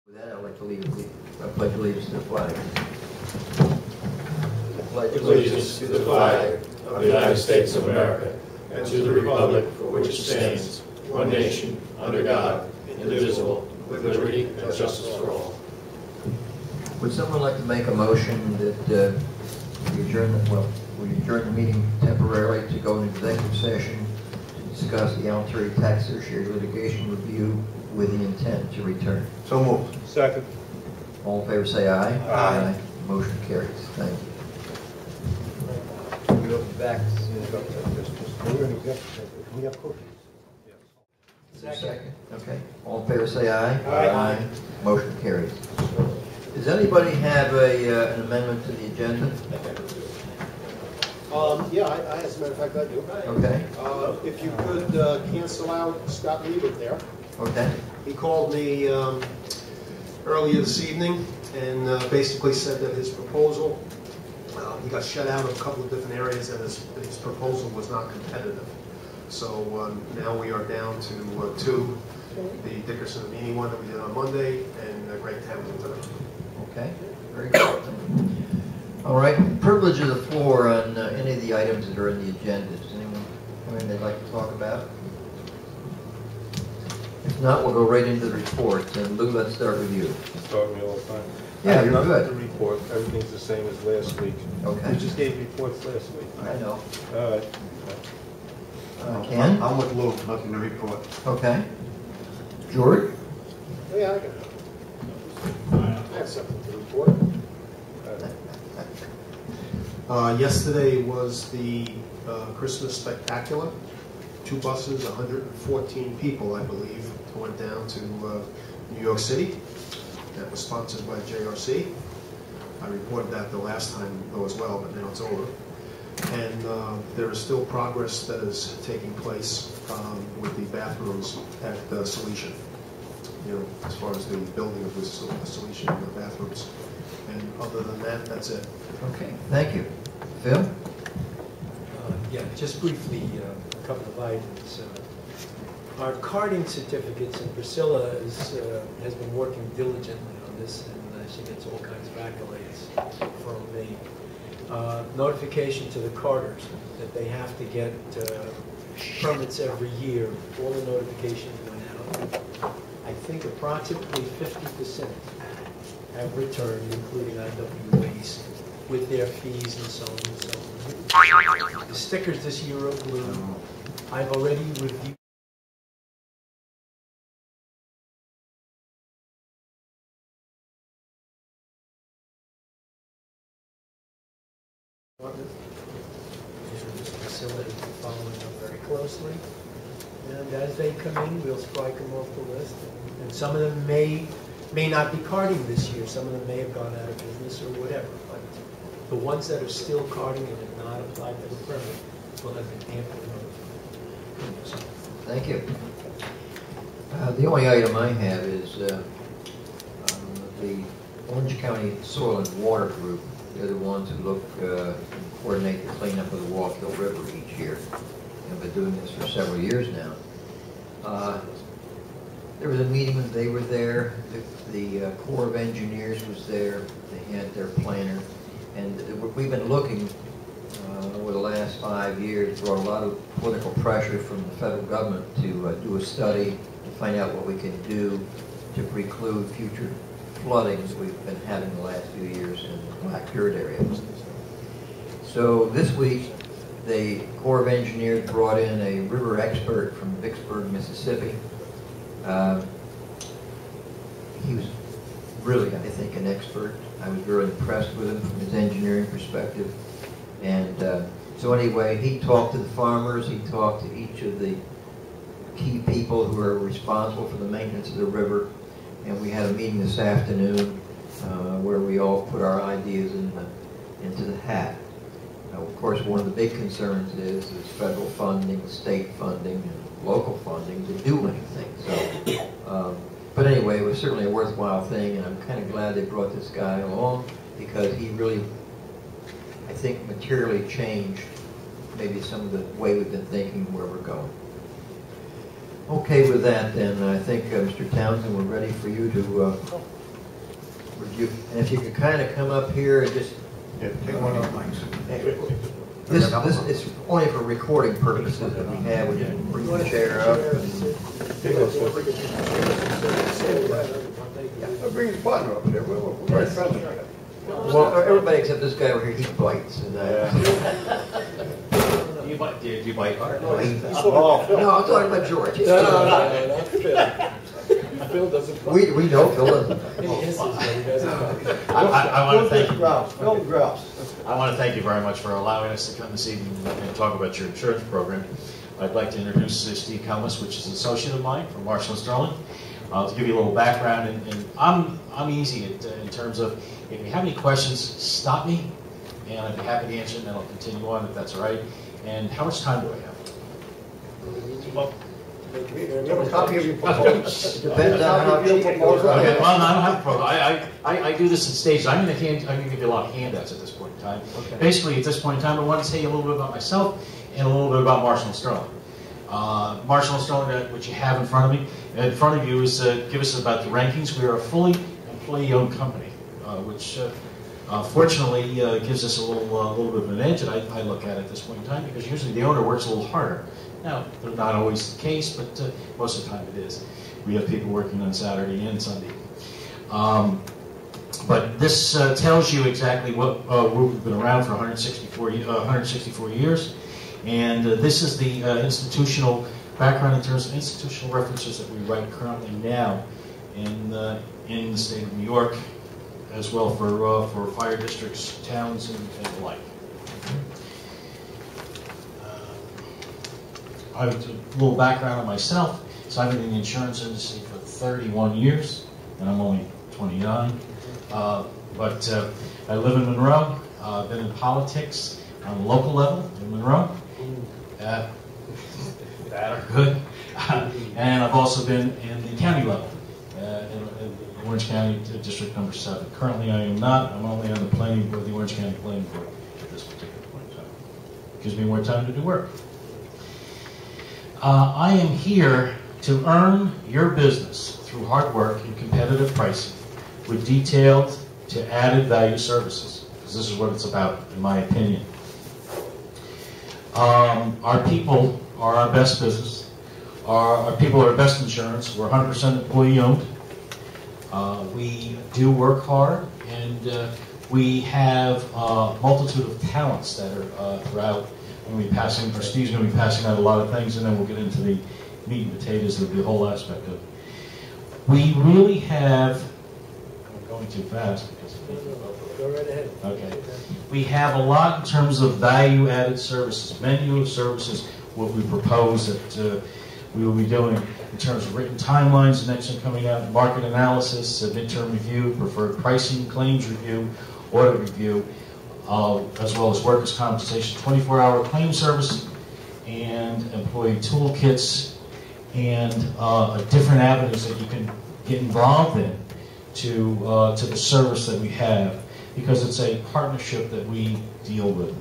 With that, I'd like to pledge allegiance to the flag. Pledge allegiance to the flag of the United States of America and to the republic for which it stands, one nation, under God, indivisible, with liberty and justice for all. Would someone like to make a motion that we adjourn the meeting temporarily to go into executive session to discuss the Algeria tax tertiary litigation review with the intent to return? So moved. Second. All in favor say aye. Aye. Motion carries. Thank you. We'll be back as soon as we're in executive session. Can we have cookies? Second. Okay. All in favor say aye. Aye. Motion carries. Does anybody have an amendment to the agenda? Yeah, as a matter of fact, I do. Okay. If you could cancel out Scott Liebert there. Okay. He called me earlier this evening and basically said that his proposal, he got shut out of a couple of different areas and his proposal was not competitive. So now we are down to two, the Dickerson and Meany one that we did on Monday and Greg Townsend today. Okay. Very good. All right. Privilege of the floor on any of the items that are in the agenda. Does anyone have anything they'd like to talk about? If not, we'll go right into the reports. And Lou, let's start with you. Start me all the time. Yeah, you're Nothing good. to report. Everything's the same as last week. Okay. We just gave reports last week. I know. All right. Ken? I'm with Lou, nothing to report. Okay. George? Oh, yeah, I have something to report. Yesterday was the Christmas Spectacular. 2 buses, 114 people, I believe, went down to New York City. That was sponsored by JRC. I reported that the last time though as well, but now it's over. And there is still progress that is taking place with the bathrooms at Salesian. You know, as far as the building of the Salesian bathrooms. And other than that, that's it. Okay. Thank you. Phil? Yeah, just briefly, a couple of items. Our carding certificates, and Priscilla has been working diligently on this, and she gets all kinds of accolades from me. Notification to the carders that they have to get permits every year. All the notifications went out. I think approximately 50% have returned, including IWAs, with their fees and so on and so on. The stickers this year are blue. I've already reviewed. This facility following them very closely. And as they come in, we'll strike them off the list. And some of them may not be carding this year. Some of them may have gone out of business or whatever. But the ones that are still carding and have not applied for the permit will have been amply notified. Thank you. The only item I have is the Orange County Soil and Water Group. They're the ones who look and coordinate the cleanup of the Wallkill River each year. They've been doing this for several years now. There was a meeting when they were there. The Corps of Engineers was there. They had their planner. And we've been looking over the last 5 years, brought a lot of political pressure from the federal government to do a study to find out what we can do to preclude future flooding that we've been having the last few years in the Black Dirt area. So this week, the Corps of Engineers brought in a river expert from Vicksburg, Mississippi. He was really, I think, an expert. I was very impressed with him from his engineering perspective. And so anyway, he talked to the farmers, he talked to each of the key people who are responsible for the maintenance of the river. And we had a meeting this afternoon where we all put our ideas into the hat. Of course, one of the big concerns is federal funding, state funding, and local funding to do anything. So, but anyway, it was certainly a worthwhile thing, and I'm kind of glad they brought this guy along because he really, I think, materially changed maybe some of the way we've been thinking where we're going. Okay, with that then, I think, Mr. Townsend, we're ready for you to would you, and if you could kind of come up here and just, Yeah, take one of the mics. this is only for recording purposes that we have, we just bring the chair up. Bring his partner over there, we're very friendly. Well, everybody except this guy over here, he bites. And, You bite, do you bite? no, I'm talking about George. No, not Phil. Phil doesn't. We know Phil doesn't. He hisses, but he doesn't. I want to thank you. Phil Grouse. I want to thank you very much for allowing us to come this evening and talk about your insurance program. I'd like to introduce Steve Kelmus, which is an associate of mine from Marshall and Sterling. To give you a little background, and I'm easy in terms of, if you have any questions, stop me, and I'd be happy to answer, and then I'll continue on if that's all right. And how much time do I have? You have a copy of your proposal? Depends on how cheap it goes. Okay, well, no, I don't have a program. I do this in stages. I'm going to give you a lot of handouts at this point in time. Okay. Basically, at this point in time, I want to tell you a little bit about myself and a little bit about Marshall and Sterling. Marshall and Sterling, which you have in front of me, in front of you is give us about the rankings. We are a fully employee-owned company, which fortunately gives us a little bit of an edge that I look at this point in time, because usually the owner works a little harder. Now, they're not always the case, but most of the time it is. We have people working on Saturday and Sunday. But this tells you exactly what we've been around for 164 years. And this is the institutional background in terms of institutional references that we write currently now in the state of New York, as well for fire districts, towns, and the like. A little background on myself. So I've been in the insurance industry for 31 years, and I'm only 29. But I live in Monroe. I've been in politics on the local level in Monroe. That are good. And I've also been in the county level, in Orange County District Number 7. Currently I am not. I'm only on the planning board, the Orange County Planning Board at this particular point in time. Gives me more time to do work. I am here to earn your business through hard work and competitive pricing with detailed to added value services, because this is what it's about, in my opinion. Our people are our best business. Our people are our best insurance. We're 100% employee-owned. We do work hard, and we have a multitude of talents that are throughout. Steve's going to be passing out a lot of things, and then we'll get into the meat and potatoes of the whole aspect of it. We really have, I'm going too fast because Go right ahead. okay. We have a lot in terms of value-added services, menu of services, what we propose that we will be doing in terms of written timelines, the next one coming out, market analysis, midterm review, preferred pricing, claims review, audit review, as well as workers' compensation, 24-hour claim service, and employee toolkits, and different avenues that you can get involved in to the service that we have, because it's a partnership that we deal with.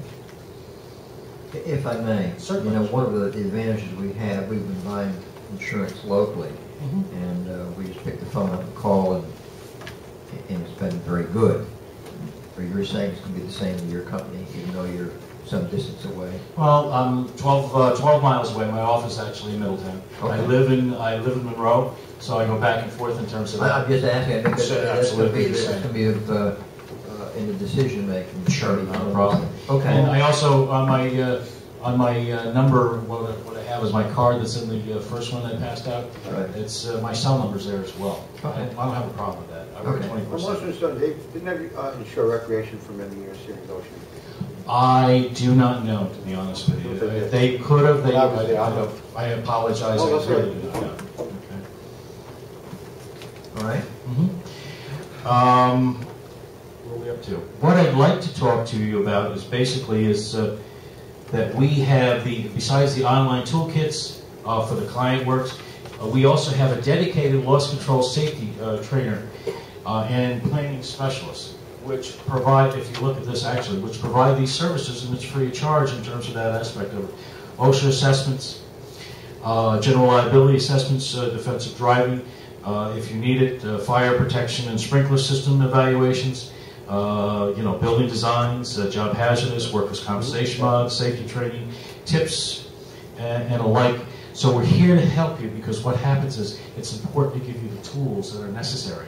If I may, Certainly. you know, one of the advantages we have, we've been buying insurance locally, and we just pick the phone up and call, and it's been very good. Or you're saying it's going to be the same in your company, even though you're some distance away? Well, I'm 12 miles away. My office is actually in Middletown. Okay. I live in Monroe, so I go back and forth in terms of that. I'm just asking, I think that's going to be in the decision making. Sure, not a problem. Okay. And I also on my number, what I have is my card that's in the first one I passed out. Right. It's my cell number's there as well. Okay. I don't have a problem with that. I work Okay. 24/7. Marshall and Sterling, they didn't insure recreation for many years here in Goshen. I do not know, to be honest with you. They could have. I apologize. Oh, that's I really good. do not know. Okay. All right. Where are we up to? What I'd like to talk to you about is basically that we have besides the online toolkits for the client works, we also have a dedicated loss control safety trainer and planning specialist, which provide, if you look at this actually, which provide these services, and it's free of charge in terms of that aspect of it. OSHA assessments, general liability assessments, defensive driving, if you need it, fire protection and sprinkler system evaluations, building designs, job hazardous, workers' compensation mods, safety training, tips, and alike. So we're here to help you, because what happens is it's important to give you the tools that are necessary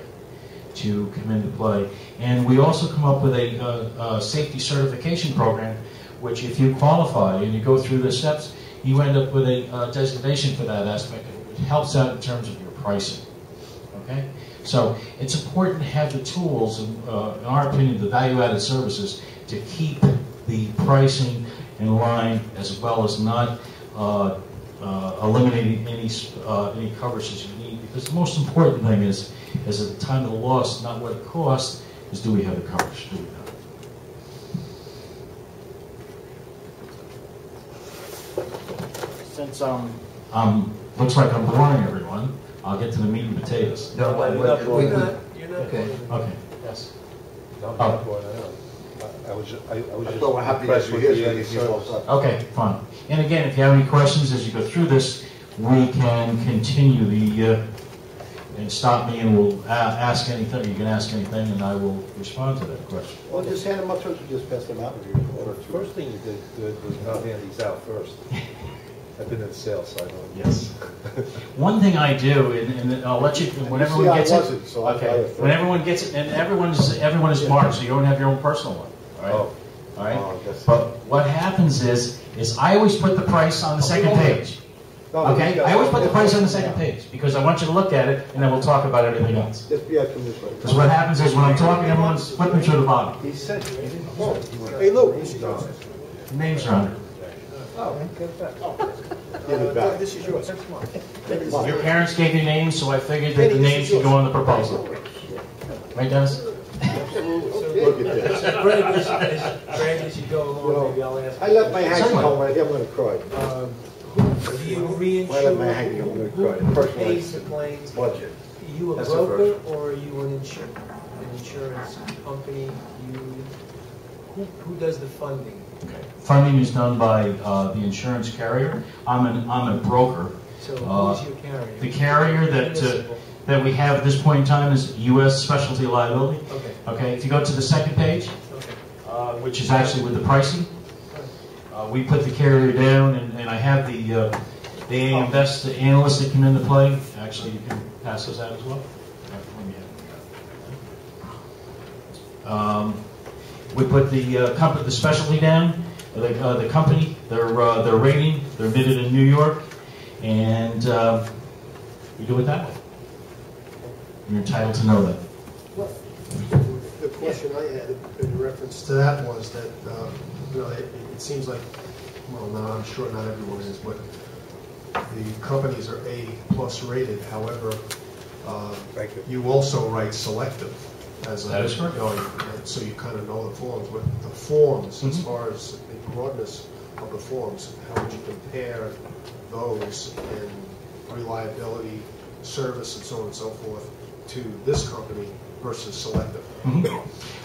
to come into play. And we also come up with a safety certification program, which if you qualify and you go through the steps, you end up with a designation for that aspect. It helps out in terms of your pricing. Okay? So it's important to have the tools, and in our opinion, the value-added services, to keep the pricing in line, as well as not eliminating any coverages you need. Because the most important thing is at the time of the loss, not what it costs, is do we have the coverage? Do we not? Since looks like I'm boring everyone. I'll get to the meat and potatoes. No, You're not. Okay. Okay. yes, I'm Oh. not going out. I was just So we're happy impressed to with hear the you. service. Okay, fine. And again, if you have any questions as you go through this, we can continue and stop me, and we'll ask anything. You can ask anything, and I will respond to that question. Well, just hand them up to us, just pass them out with your order. First thing you did good was not hand these out first. I've been in sales, so I know. Yes. One thing I do, and I'll let you, when everyone gets it, okay, when everyone gets it, and everyone is marked, so you don't have your own personal one. All right. Oh. All right. Oh, that's- But what happens is I always put the price on the second page. Okay. I always put the price on the second page because I want you to look at it, and then we'll talk about everything else. Just be out from this way. Because what happens is when I'm talking, everyone's flipping through the bottom. He said he didn't. Hey, Lou. Names are on it. Give it back. This is yours. Your parents gave you names, so I figured that the names should go on the proposal. Right, Dennis? Look at this. Greg, as you go along, maybe I'll ask. I left my hanky Someone. home right here, I'm gonna cry. Do you I left my hanky home, I'm gonna cry. reinsure? Who Personally, pays the claims? budget. Are you a That's the broker or are you an insurance company? Who does the funding? Okay. Funding is done by the insurance carrier. I'm a broker. So who's your carrier? The carrier that we have at this point in time is U.S. Specialty Liability. Okay. Okay. If you go to the second page, Okay. which is actually with the pricing, we put the carrier down, and I have the AM Best analysts that come into play. Actually, you can pass those out as well. We put the specialty down, the company, their rating, they're admitted in New York, and we do it that way. You're entitled to know that. The question I had in reference to that was that, it seems like, well, no, I'm sure not everyone is, but the companies are A+ rated. However, you also write selective as a... That is correct. So you kind of know the forms. But the forms, as far as the broadness of the forms, how would you compare those in reliability, service, and so on and so forth to this company versus selective?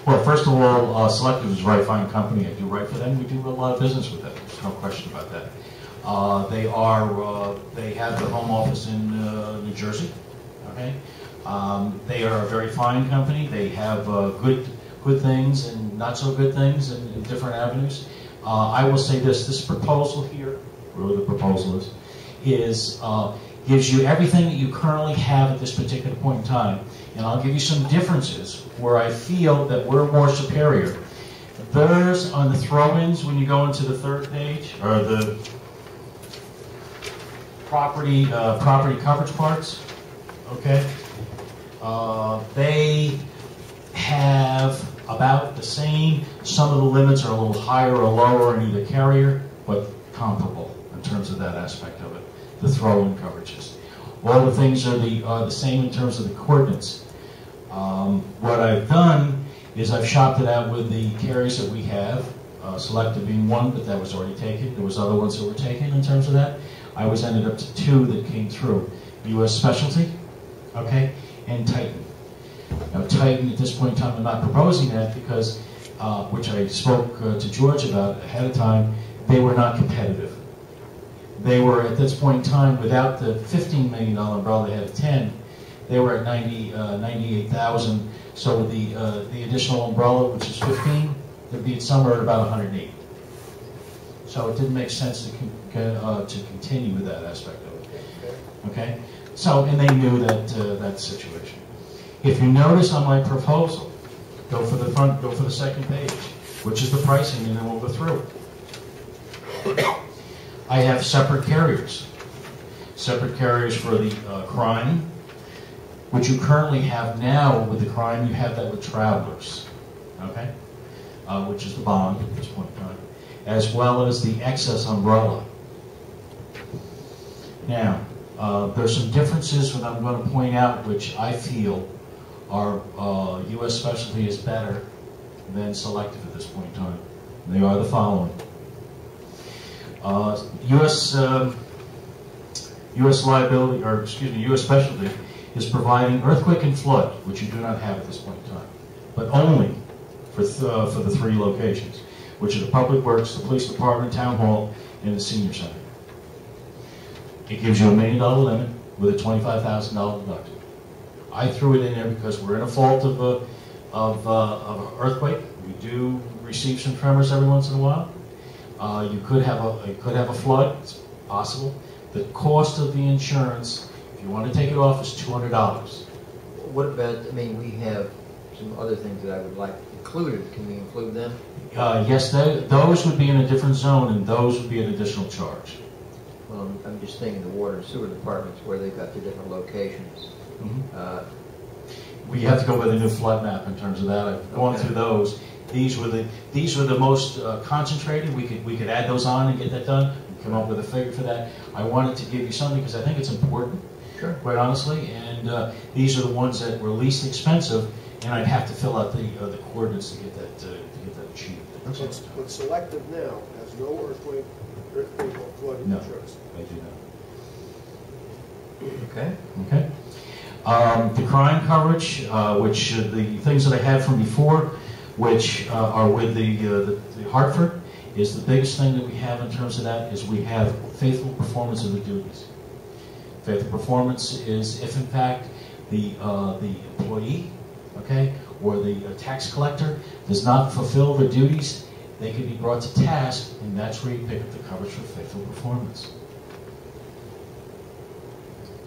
Well, first of all, Selective is a very fine company. I do write for them. We do a lot of business with them. There's no question about that. They have the home office in New Jersey. Okay, they are a very fine company. They have good things and not so good things in different avenues. I will say this proposal here, where the proposal is gives you everything that you currently have at this particular point in time. And I'll give you some differences where I feel that we're more superior. There's on the throw-ins when you go into the third page, or the property coverage parts, okay? They have about the same. Some of the limits are a little higher or lower in either carrier, but comparable in terms of that aspect of it, the throw-in coverages. All the things are the same in terms of the coordinates. What I've done is I've shopped it out with the carriers that we have, Selective being one, but that was already taken. There was other ones that were taken in terms of that. I was ended up to 2 that came through. U.S. Specialty, okay, and Titan. Now Titan, at this point in time, I'm not proposing that because, which I spoke to George about ahead of time, they were not competitive. They were, at this point in time, without the $15 million umbrella, they had 10. They were at 98,000. So with the additional umbrella, which is 15, they'd be somewhere at about 108. So it didn't make sense to continue with that aspect of it. Okay. So, and they knew that situation. If you notice on my proposal, go for the front, go for the second page, which is the pricing, and then we'll go through. I have separate carriers. Separate carriers for the crime, which you currently have now with the crime. You have that with travelers, okay, which is the bond at this point in time, as well as the excess umbrella. Now, there's some differences that I'm going to point out, which I feel are U.S. specialty is better than selective at this point in time. And they are the following. U.S. liability, or excuse me, U.S. specialty is providing earthquake and flood, which you do not have at this point in time, but only for the 3 locations, which are the Public Works, the Police Department, Town Hall, and the Senior Center. It gives you $1 million limit with a $25,000 deductible. I threw it in there because we're in a fault of an earthquake. We do receive some tremors every once in a while. You could have a flood. It's possible. The cost of the insurance, if you want to take it off, is $200. What about, I mean, we have some other things that I would like included. Can we include them? Yes, those would be in a different zone, and those would be an additional charge. Well, I'm just thinking the water and sewer departments where they've got the different locations. We have to go with a new flood map in terms of that. I've gone through those. These were the most concentrated. We could add those on and get that done. And come up with a figure for that. I wanted to give you something because I think it's important. Sure. Quite honestly, and these are the ones that were least expensive, and I'd have to fill out the coordinates to get that achieved. But selective now has no earthquake or flood insurance. I do not. Okay. Okay. The crime coverage, which the things that I had from before, which are with the Hartford, is the biggest thing that we have in terms of that is we have faithful performance of the duties. Faithful performance is if in fact the employee, okay, or the tax collector does not fulfill their duties, they can be brought to task, and that's where you pick up the coverage for faithful performance.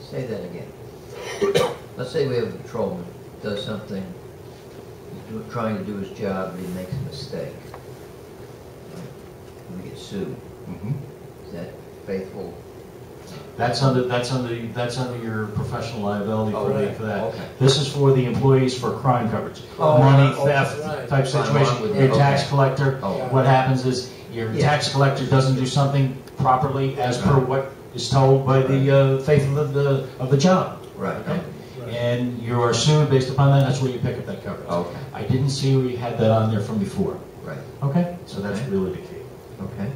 Say that again. Let's say we have a patrolman does something, he's trying to do his job, and he makes a mistake. And we get sued. Is that faithful? That's under your professional liability for that. Okay. This is for the employees for crime coverage, money theft type situation. Your tax collector. What happens is your tax collector doesn't do something properly as per what is told by the faith of the job. Right. Okay? And you are sued based upon that. That's where you pick up that coverage. Okay. I didn't see we had that on there from before. Right. Okay. So that's really the key. Okay.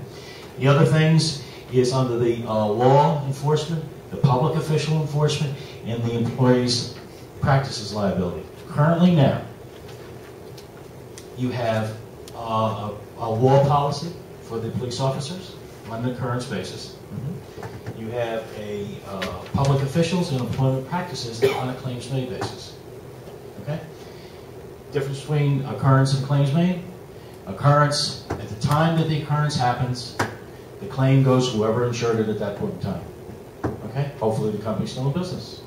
The other things is under the law enforcement, the public official enforcement, and the employees' practices liability. Currently now, you have a law policy for the police officers on an occurrence basis. You have a public officials and employment practices on a claims made basis. Okay? Difference between occurrence and claims made. Occurrence, at the time that the occurrence happens, the claim goes to whoever insured it at that point in time. Okay? Hopefully the company's still in business.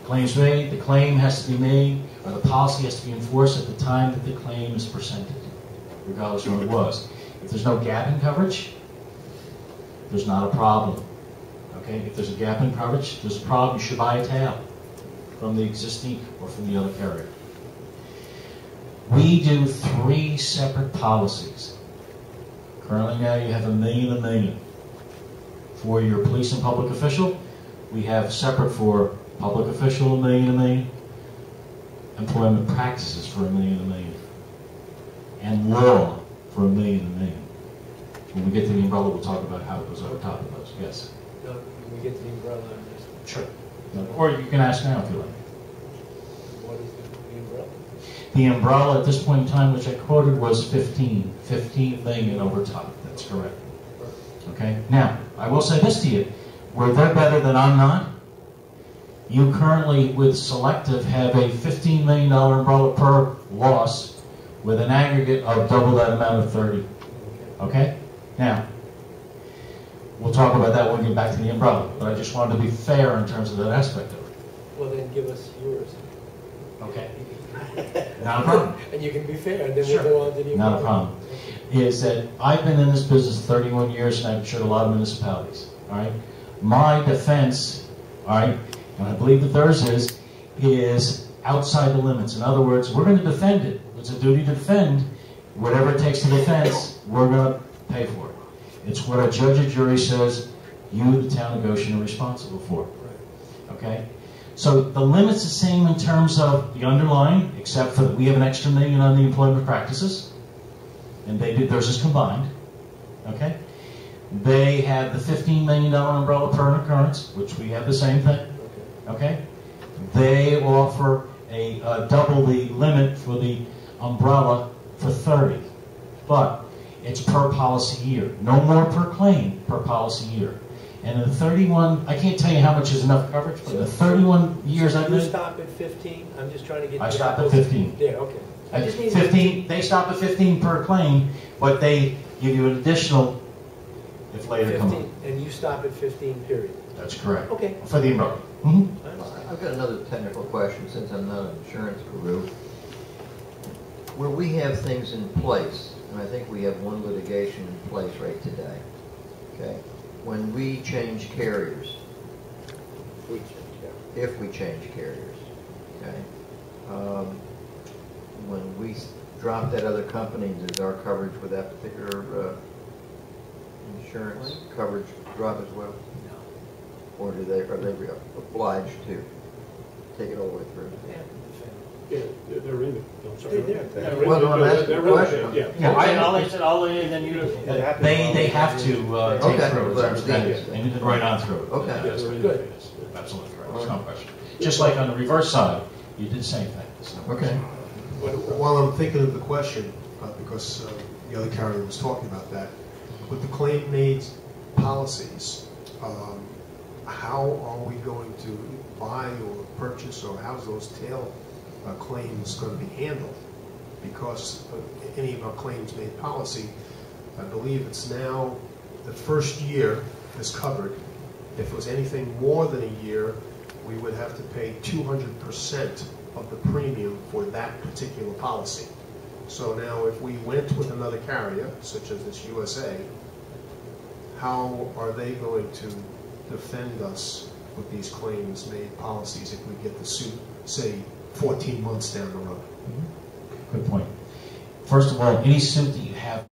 Claims made, the claim has to be made, or the policy has to be enforced at the time that the claim is presented, regardless of what it was. If there's no gap in coverage, there's not a problem. Okay? If there's a gap in coverage, there's a problem. You should buy a tail from the existing or from the other carrier. We do 3 separate policies. Currently now you have $1 million. For your police and public official, we have separate for public official $1 million. Employment practices for $1 million. And law for $1 million. When we get to the umbrella, we'll talk about how it goes over top of those. Yes? No, when we get to the umbrella, I'm just... Sure. Or you can ask now if you like. What is the umbrella? The umbrella at this point in time, which I quoted, was 15 million over top. That's correct. Okay. Now, I will say this to you: where they're better than I'm not, You currently, with Selective, have a $15 million umbrella per loss with an aggregate of double that amount of 30. Okay? Now, we'll talk about that when we get back to the umbrella, but I just wanted to be fair in terms of that aspect of it. Well, then give us yours. Okay. Not a problem. And you can be fair, and then Sure. we'll go on to the Not a umbrella. problem. Is that I've been in this business 31 years and I've insured a lot of municipalities. All right? My defense, all right, and I believe that theirs is outside the limits. In other words, we're going to defend it. It's a duty to defend. Whatever it takes to defense, we're going to pay for it. It's what a judge or jury says you, the town of Goshen, are responsible for. Okay? So the limit's the same in terms of the underlying, except for that we have an extra $1 million on the employment practices, and theirs is combined. Okay? They have the $15 million umbrella per occurrence, which we have the same thing. Okay? They offer a double the limit for the umbrella for 30, but it's per policy year. No more per claim, per policy year. And in the 31, I can't tell you how much is enough coverage, but in the 31 years I've You been, stop at 15? I'm just trying to get... I stopped at 15. Yeah, okay. I just need 15, they stop at 15 per claim, but they give you an additional if later come up. 15, and you stop at 15, period. That's correct. Okay. For the umbrella. I understand. I've got another technical question, since I'm not an insurance guru. Where we have things in place, and I think we have one litigation in place right today, okay? When we change carriers, if we change carriers, okay? When we drop that other company, does our coverage with that particular insurance coverage drop as well? No. Or are they obliged to take it all the way through? Yeah, they're in it. I'm sorry. They're Well, no, I'm asking a question. Yeah. Yeah, I'll answer all of it, then you. They have to take Okay, through it, but I'm understand it, saying- and you can write on through it. Okay. Yes, they're in Good. it, yes. Absolutely correct. There's no question. Just like on the reverse side, you did the same thing. There's no Okay. question. While I'm thinking of the question, because the other carrier was talking about that, with the claim-made policies, how are we going to buy or purchase, or how's those tail claims going to be handled? Because any of our claims-made policy, I believe it's now the first year is covered. If it was anything more than a year, we would have to pay 200% of the premium for that particular policy. So now if we went with another carrier, such as this USA, how are they going to defend us with these claims-made policies if we get the suit, say, 14 months down the road? Good point. First of all, any suit that you have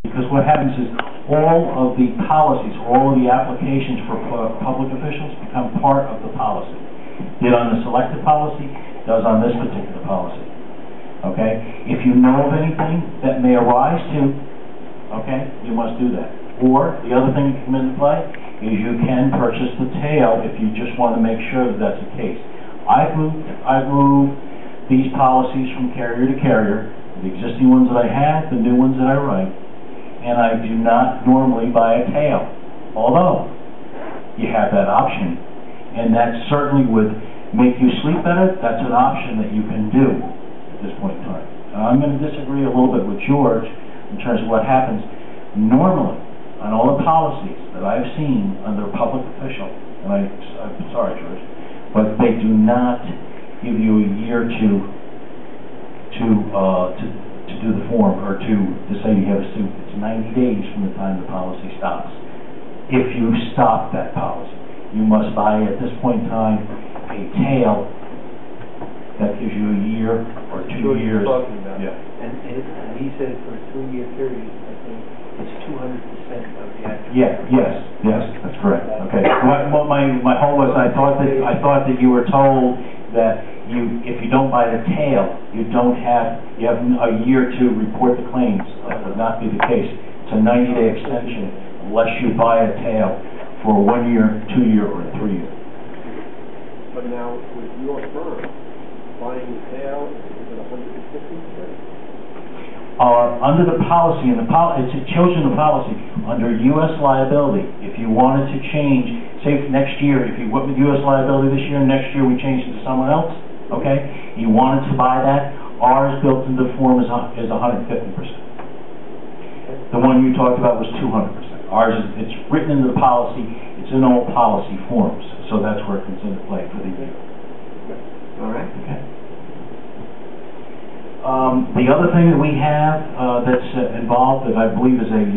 because what happens is all of the policies, all of the applications for public officials become part of the policy. Did on the selected policy, does on this particular policy. Okay? If you know of anything that may arise to, okay, you must do that. Or the other thing that can come into play is you can purchase the tail if you just want to make sure that that's the case. I've moved these policies from carrier to carrier, the existing ones that I have, the new ones that I write, and I do not normally buy a tail. Although you have that option, and that certainly would make you sleep better. That's an option that you can do at this point in time. Now, I'm going to disagree a little bit with George in terms of what happens. Normally, on all the policies that I've seen under a public official, and I'm sorry, George, but they do not give you a year to do the form, or to say you have a suit. It's 90 days from the time the policy stops. If you stop that policy, you must buy at this point in time a tail that gives you a year or 2 years. Talking about. Yeah. And he said for a 2-year period, I think it's 200% of the actual. Yeah. Yes, that's correct. Okay. What my whole was, I thought that you were told that if you don't buy the tail, you have a year to report the claims. That would not be the case. It's a 90-day extension unless you buy a tail for 1 year, 2 year, or 3 year. But now with your firm buying the tail, is it 150%? are under the policy, and it shows in the policy, under U.S. liability. If you wanted to change, say next year, if you went with U.S. liability this year, and next year we changed it to someone else, okay? You wanted to buy that, ours built into the form is 150%. The one you talked about was 200%. Ours is, it's written into the policy, it's in all policy forms, so that's where it comes into play for the year. All right. Okay. The other thing that we have that's involved that I believe is an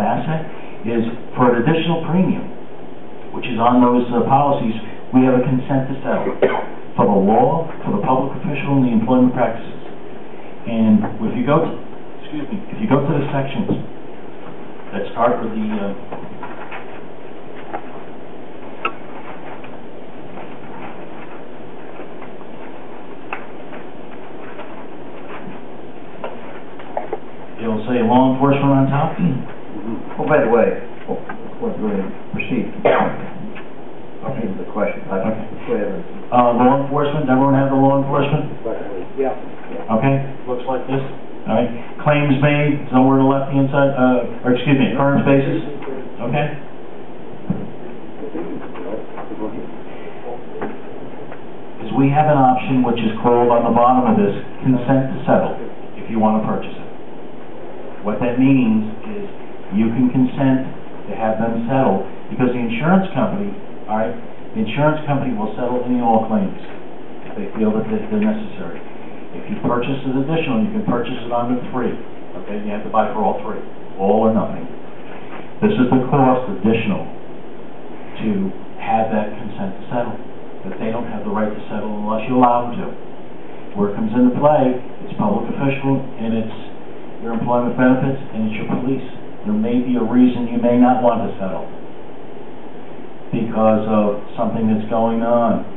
asset is for an additional premium, which is on those policies, we have a consent to settle for the law, for the public official, and the employment practices. And if you go to, if you go to the sections that start with the it'll say law enforcement on top. Oh, by the way, before we're going to proceed, I'll give the question. Okay. Go ahead. Law enforcement, everyone have the law enforcement? Yeah. Okay, looks like this. All right. Claims made, somewhere on the left-hand side, or excuse me, occurrence basis. Okay. Is we have an option which is called on the bottom of this, consent to settle, if you want to purchase it. What that means is you can consent to have them settle because the insurance company, all right, the insurance company will settle any and all claims if they feel that they're necessary. If you purchase it additional, you can purchase it under 3. Okay, you have to buy for all 3, all or nothing. This is the cost additional to have that consent to settle, but they don't have the right to settle unless you allow them to. Where it comes into play, it's public official and it's your employment benefits, and it's your police. There may be a reason you may not want to settle because of something that's going on.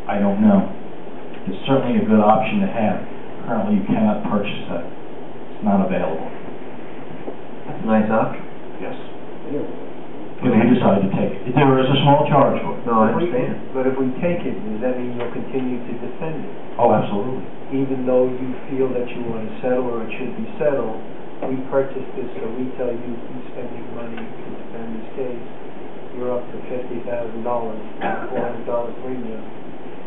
I don't know. It's certainly a good option to have. Currently, you cannot purchase that. It's not available. That's a nice option. Yes. If you decide to take it. There is a small charge for it. No, I understand. But if we take it, does that mean you'll continue to defend it? Oh, absolutely. Even though you feel that you want to settle or it should be settled, we purchased this, so we tell you you're spending money to defend this case, you're up to $50,000, $400 premium.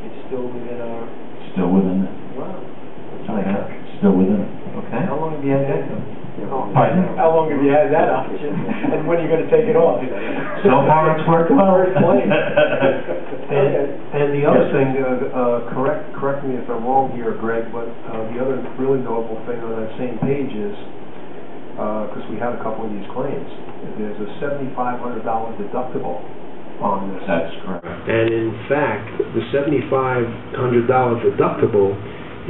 It's still within our... Still within it. Wow. That's a nice option. Still within it. Okay. How long have you had that? Pardon? How long have you had that option? And when are you going to take it off? So far, it's worked well. And the other thing, correct me if I'm wrong here, Greg, but the other really notable thing on that same page is, because we had a couple of these claims, there's a $7,500 deductible on this. That's correct. And in fact, the $7,500 deductible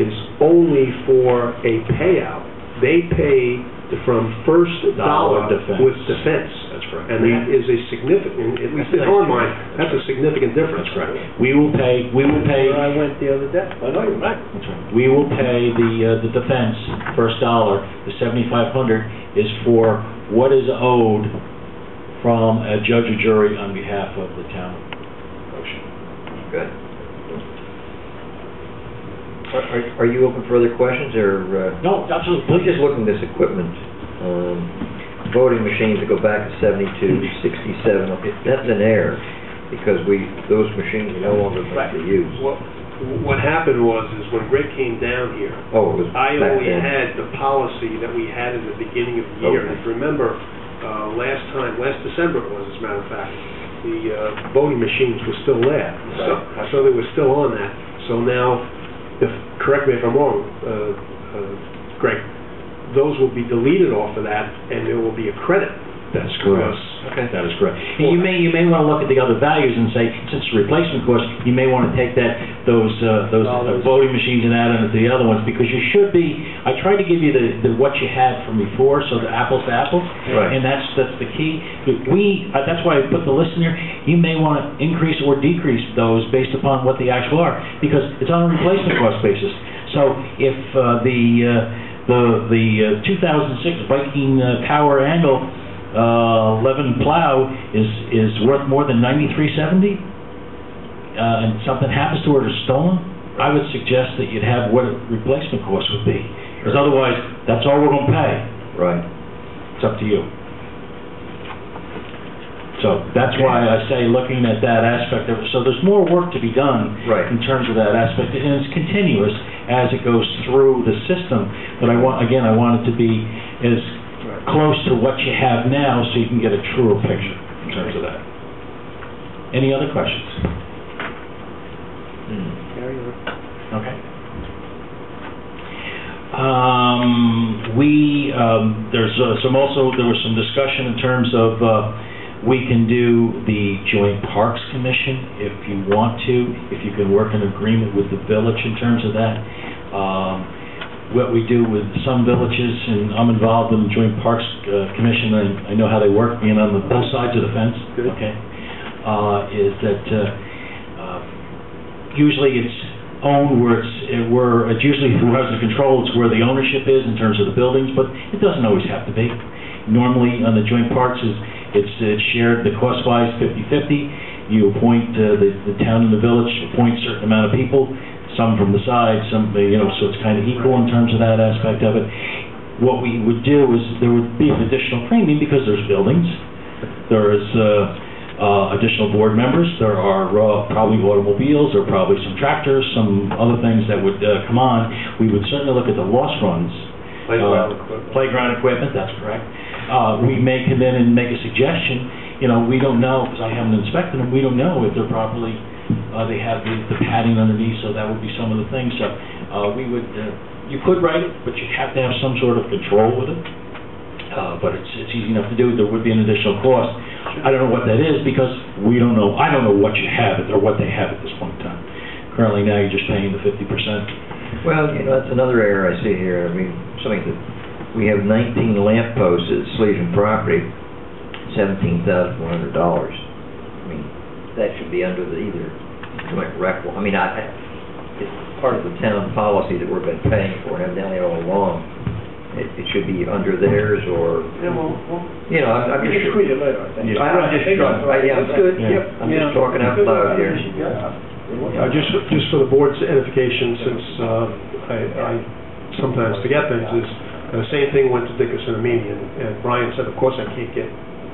is only for a payout. They pay from first dollar defense. with defense. That's correct. And that is a significant, at least in our mind, that's a significant difference. That's correct. We will pay. I went the other day. I know you're right. That's right. We will pay the defense first dollar. The $7,500 is for what is owed from a judge or jury on behalf of the town of Goshen. Good. Are you open for other questions, or? No, absolutely. I'm just looking at this equipment. Voting machines that go back to 72, 67. That's an error because those machines are no longer meant to use. Well, what happened was when Greg came down here, I only had the policy that we had in the beginning of the year. Okay. And if you remember, last December it was, as a matter of fact, the voting machines were still there. So they were still on that. So now, correct me if I'm wrong, Greg, those will be deleted off of that, and there will be a credit. That's correct. Okay. That is correct. And you may want to look at the other values and say, since it's replacement cost, you may want to take those voting machines and add them to the other ones, because you should be. I tried to give you the what you had from before, so the apples to apples, right. And that's the key. That's why I put the list in there. You may want to increase or decrease those based upon what the actual are, because it's on a replacement cost basis. So if the 2006 Viking Power Angle 11 plow is worth more than $93.70, and something happens to it or is stolen, I would suggest that you'd have what a replacement cost would be. Because otherwise, that's all we're going to pay. Right. It's up to you. So that's why I say looking at that aspect of it. So there's more work to be done in terms of that aspect, and it's continuous as it goes through the system. But I want it to be as close to what you have now, so you can get a truer picture in terms of that. Any other questions? Okay. There was some discussion in terms of we can do the Joint Parks Commission if you want to, if you can work in agreement with the village in terms of that. What we do with some villages, and I'm involved in the Joint Parks Commission, and I know how they work, being on both sides of the fence. Good. Okay, is that usually it's owned where it's usually who has the control. It's where the ownership is in terms of the buildings, but it doesn't always have to be. Normally on the joint parks it's shared. The cost-wise 50-50. You appoint the town and the village appoint a certain amount of people. Some from the side, some so it's kind of equal in terms of that aspect of it. What we would do is there would be an additional premium because there's buildings. There is additional board members. There are probably automobiles. There are probably some tractors, some other things that would come on. We would certainly look at the loss runs. Playground equipment, that's correct. We may come in and make a suggestion. We don't know, because I haven't inspected them, we don't know if they're properly, they have the padding underneath, so that would be some of the things. So we would, you could write it, but you'd have to have some sort of control with it. But it's easy enough to do. There would be an additional cost. I don't know what that is, because we don't know. I don't know what you have or what they have at this point in time. Currently now you're just paying the 50%. Well, that's another error I see here. I mean, something that we have 19 lamp posts at Sleason property, $17,100. I mean, that should be under either joint rec. I mean, it's part of the town policy that we've been paying for, and evidently all along. It should be under theirs, or I'm just tweet it later. I think. I'm just that's good. Yeah. Yep. I'm just talking out loud here. Just for the board's edification, since I sometimes forget things, is the same thing went to Dickerson and Meany, and Brian said, of course I can't get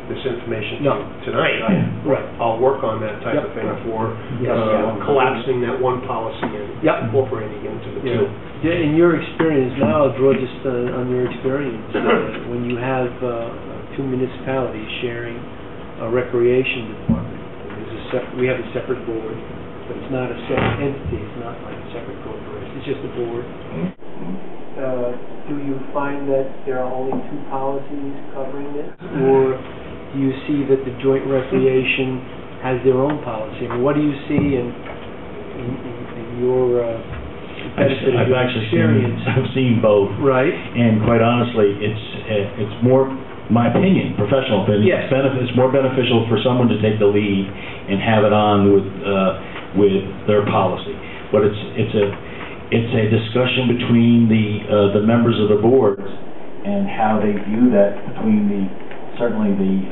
this information tonight. Right. I'll work on that type of thing for collapsing that one policy and incorporating into the two. Yeah, in your experience now, I'll draw just on your experience, when you have two municipalities sharing a recreation department, we have a separate board, but it's not a separate entity, it's not like a separate corporation, it's just a board. Do you find that there are only two policies covering this, or do you see that the joint recreation has their own policy? I mean, what do you see in your I've actually seen both. Right. And quite honestly, it's more, my opinion, professional opinion. Yes. It's more beneficial for someone to take the lead and have it on with their policy. But it's a discussion between the members of the board and how they view that between certainly the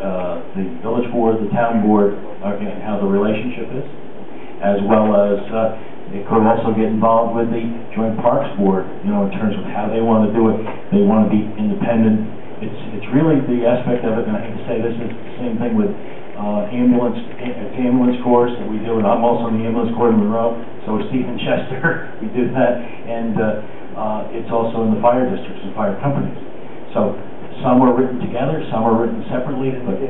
village board, the town board, and how the relationship is, as well as it could also get involved with the Joint Parks Board, in terms of how they want to do it. They want to be independent. It's really the aspect of it, and I hate to say this, is the same thing with ambulance corps that we do, and I'm also on the ambulance corps in Monroe, so is Stephen Chester. We do that, and it's also in the fire districts and fire companies. So some are written together, some are written separately. But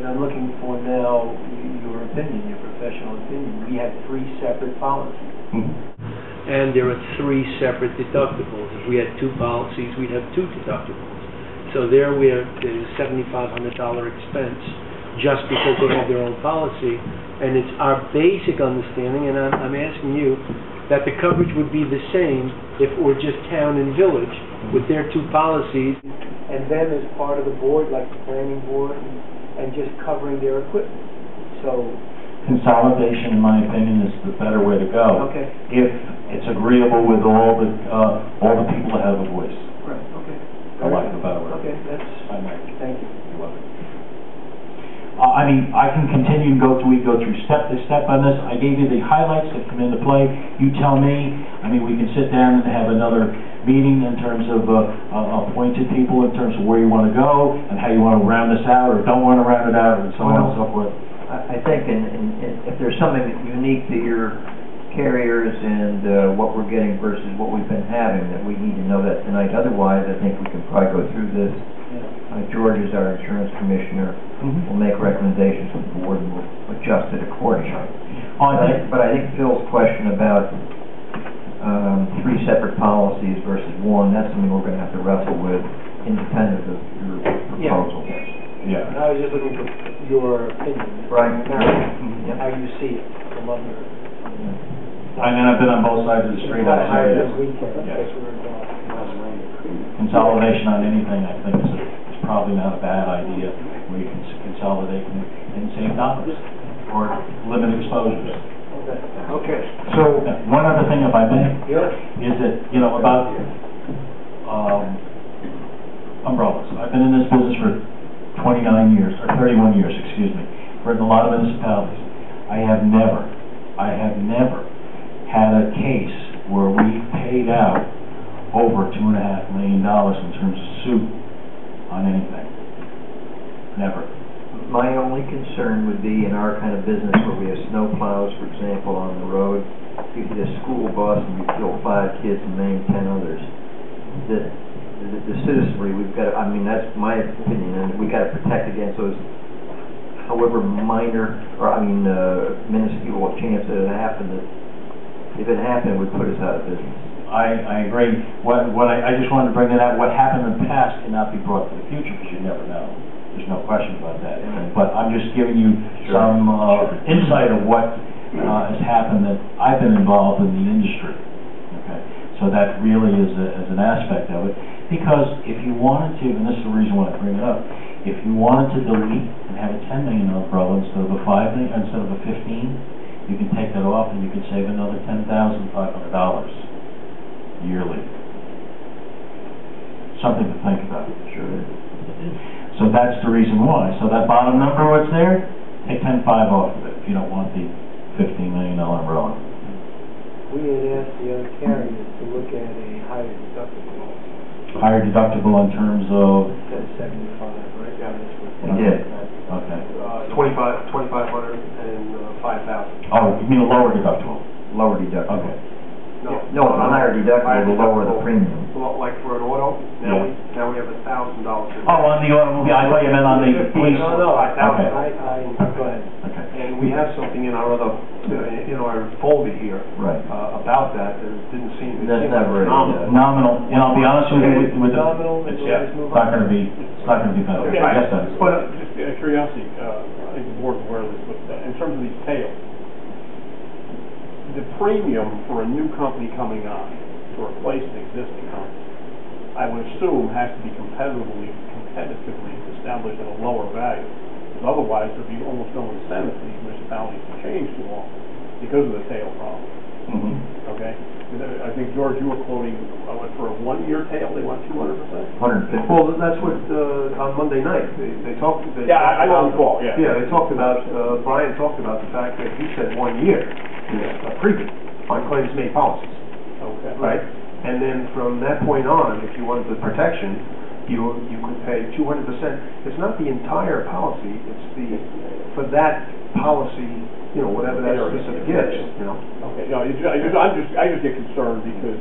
I'm looking for now your opinion, your professional opinion. We have 3 separate policies. And there are 3 separate deductibles. If we had 2 policies, we'd have 2 deductibles. So there's a $7,500 expense just because they have their own policy. And it's our basic understanding, and I'm asking you, that the coverage would be the same if it were just town and village with their 2 policies, and them as part of the board, like the planning board, and just covering their equipment. So consolidation, in my opinion, is the better way to go. Okay. If it's agreeable with all the people that have a voice. Right. Okay. I like the better way. Okay. Thank you. You're welcome. I mean, I can continue and go through step to step on this. I gave you the highlights that come into play. You tell me. I mean, we can sit down and have another meeting in terms of appointed people, in terms of where you want to go, and how you want to round this out, or don't want to round it out, and so on and so forth? I think if there's something unique to your carriers and what we're getting versus what we've been having, that we need to know that tonight. Otherwise, I think we can probably go through this. George is our insurance commissioner. We'll make recommendations to the board and we'll adjust it accordingly. But I think Phil's question about 3 separate policies versus 1, that's something we're going to have to wrestle with independent of your proposal. Yeah. I was just looking for your opinion. Right. How you see it from other. I mean, I've been on both sides of the street. Consolidation on anything, I think, is probably not a bad idea, where you can consolidate and save dollars or limit exposures. Okay. So one other thing, if I may, is that, about umbrellas. I've been in this business for 29 years, or 31 years, excuse me. Written a lot of municipalities. I have never had a case where we paid out over $2.5 million in terms of suit on anything. Never. My only concern would be in our kind of business where we have snow plows, for example, on the road. If you get a school bus and you kill 5 kids and maim 10 others, the citizenry, we've got to, I mean, that's my opinion, and we've got to protect against those, however minor, or minuscule chance that it happened. That if it happened, it would put us out of business. I agree. I just wanted to bring that out. What happened in the past cannot be brought to the future because you never know. There's no question about that. But I'm just giving you some insight of what has happened that I've been involved in the industry. Okay, so that really is an aspect of it. Because if you wanted to, and this is the reason why I bring it up, if you wanted to delete and have a $10 million umbrella instead of a $5 million, instead of a 15, you can take that off and you can save another $10,500 yearly. Something to think about. Sure. So that's the reason why. So that bottom number, what's there, take 10.5 off of it if you don't want the $15 million umbrella. We had asked the other carriers to look at a higher deductible. Higher deductible in terms of? 75, right? Yeah, that's what we did. Okay. 2,500 and 5,000. Oh, you mean a lower deductible? Lower deductible. Okay. No, a higher deductible to lower the premium. Like for an auto, now we have $1,000. Oh, on the automobile, I thought you meant on the police. No, 5,000. Okay. Go ahead. Okay. And we have something in our other, in our folder here, right, about that. It didn't seem. That's never nominal. I'll be honest with you. With nominal. It's not going to be. It's not going to be better. Okay. Yes, that is. But just out of curiosity, I think the board's aware of this, but in terms of these tails, the premium for a new company coming on to replace an existing company, I would assume has to be competitively established at a lower value. Because otherwise, there'd be almost no incentive for these municipalities to change too often because of the tail problem. Okay? I think, George, you were quoting for a 1-year tail, they want 200%? 150. Well, that's what on Monday night they talked. I know the call. Yeah. Yeah, they talked about. Brian talked about the fact that he said 1 year. Premium on claims made policies. Okay. Right? And then from that point on, if you wanted the protection, you could pay 200%. It's not the entire policy, it's for that policy, whatever that specific is, Okay. No, I just get concerned because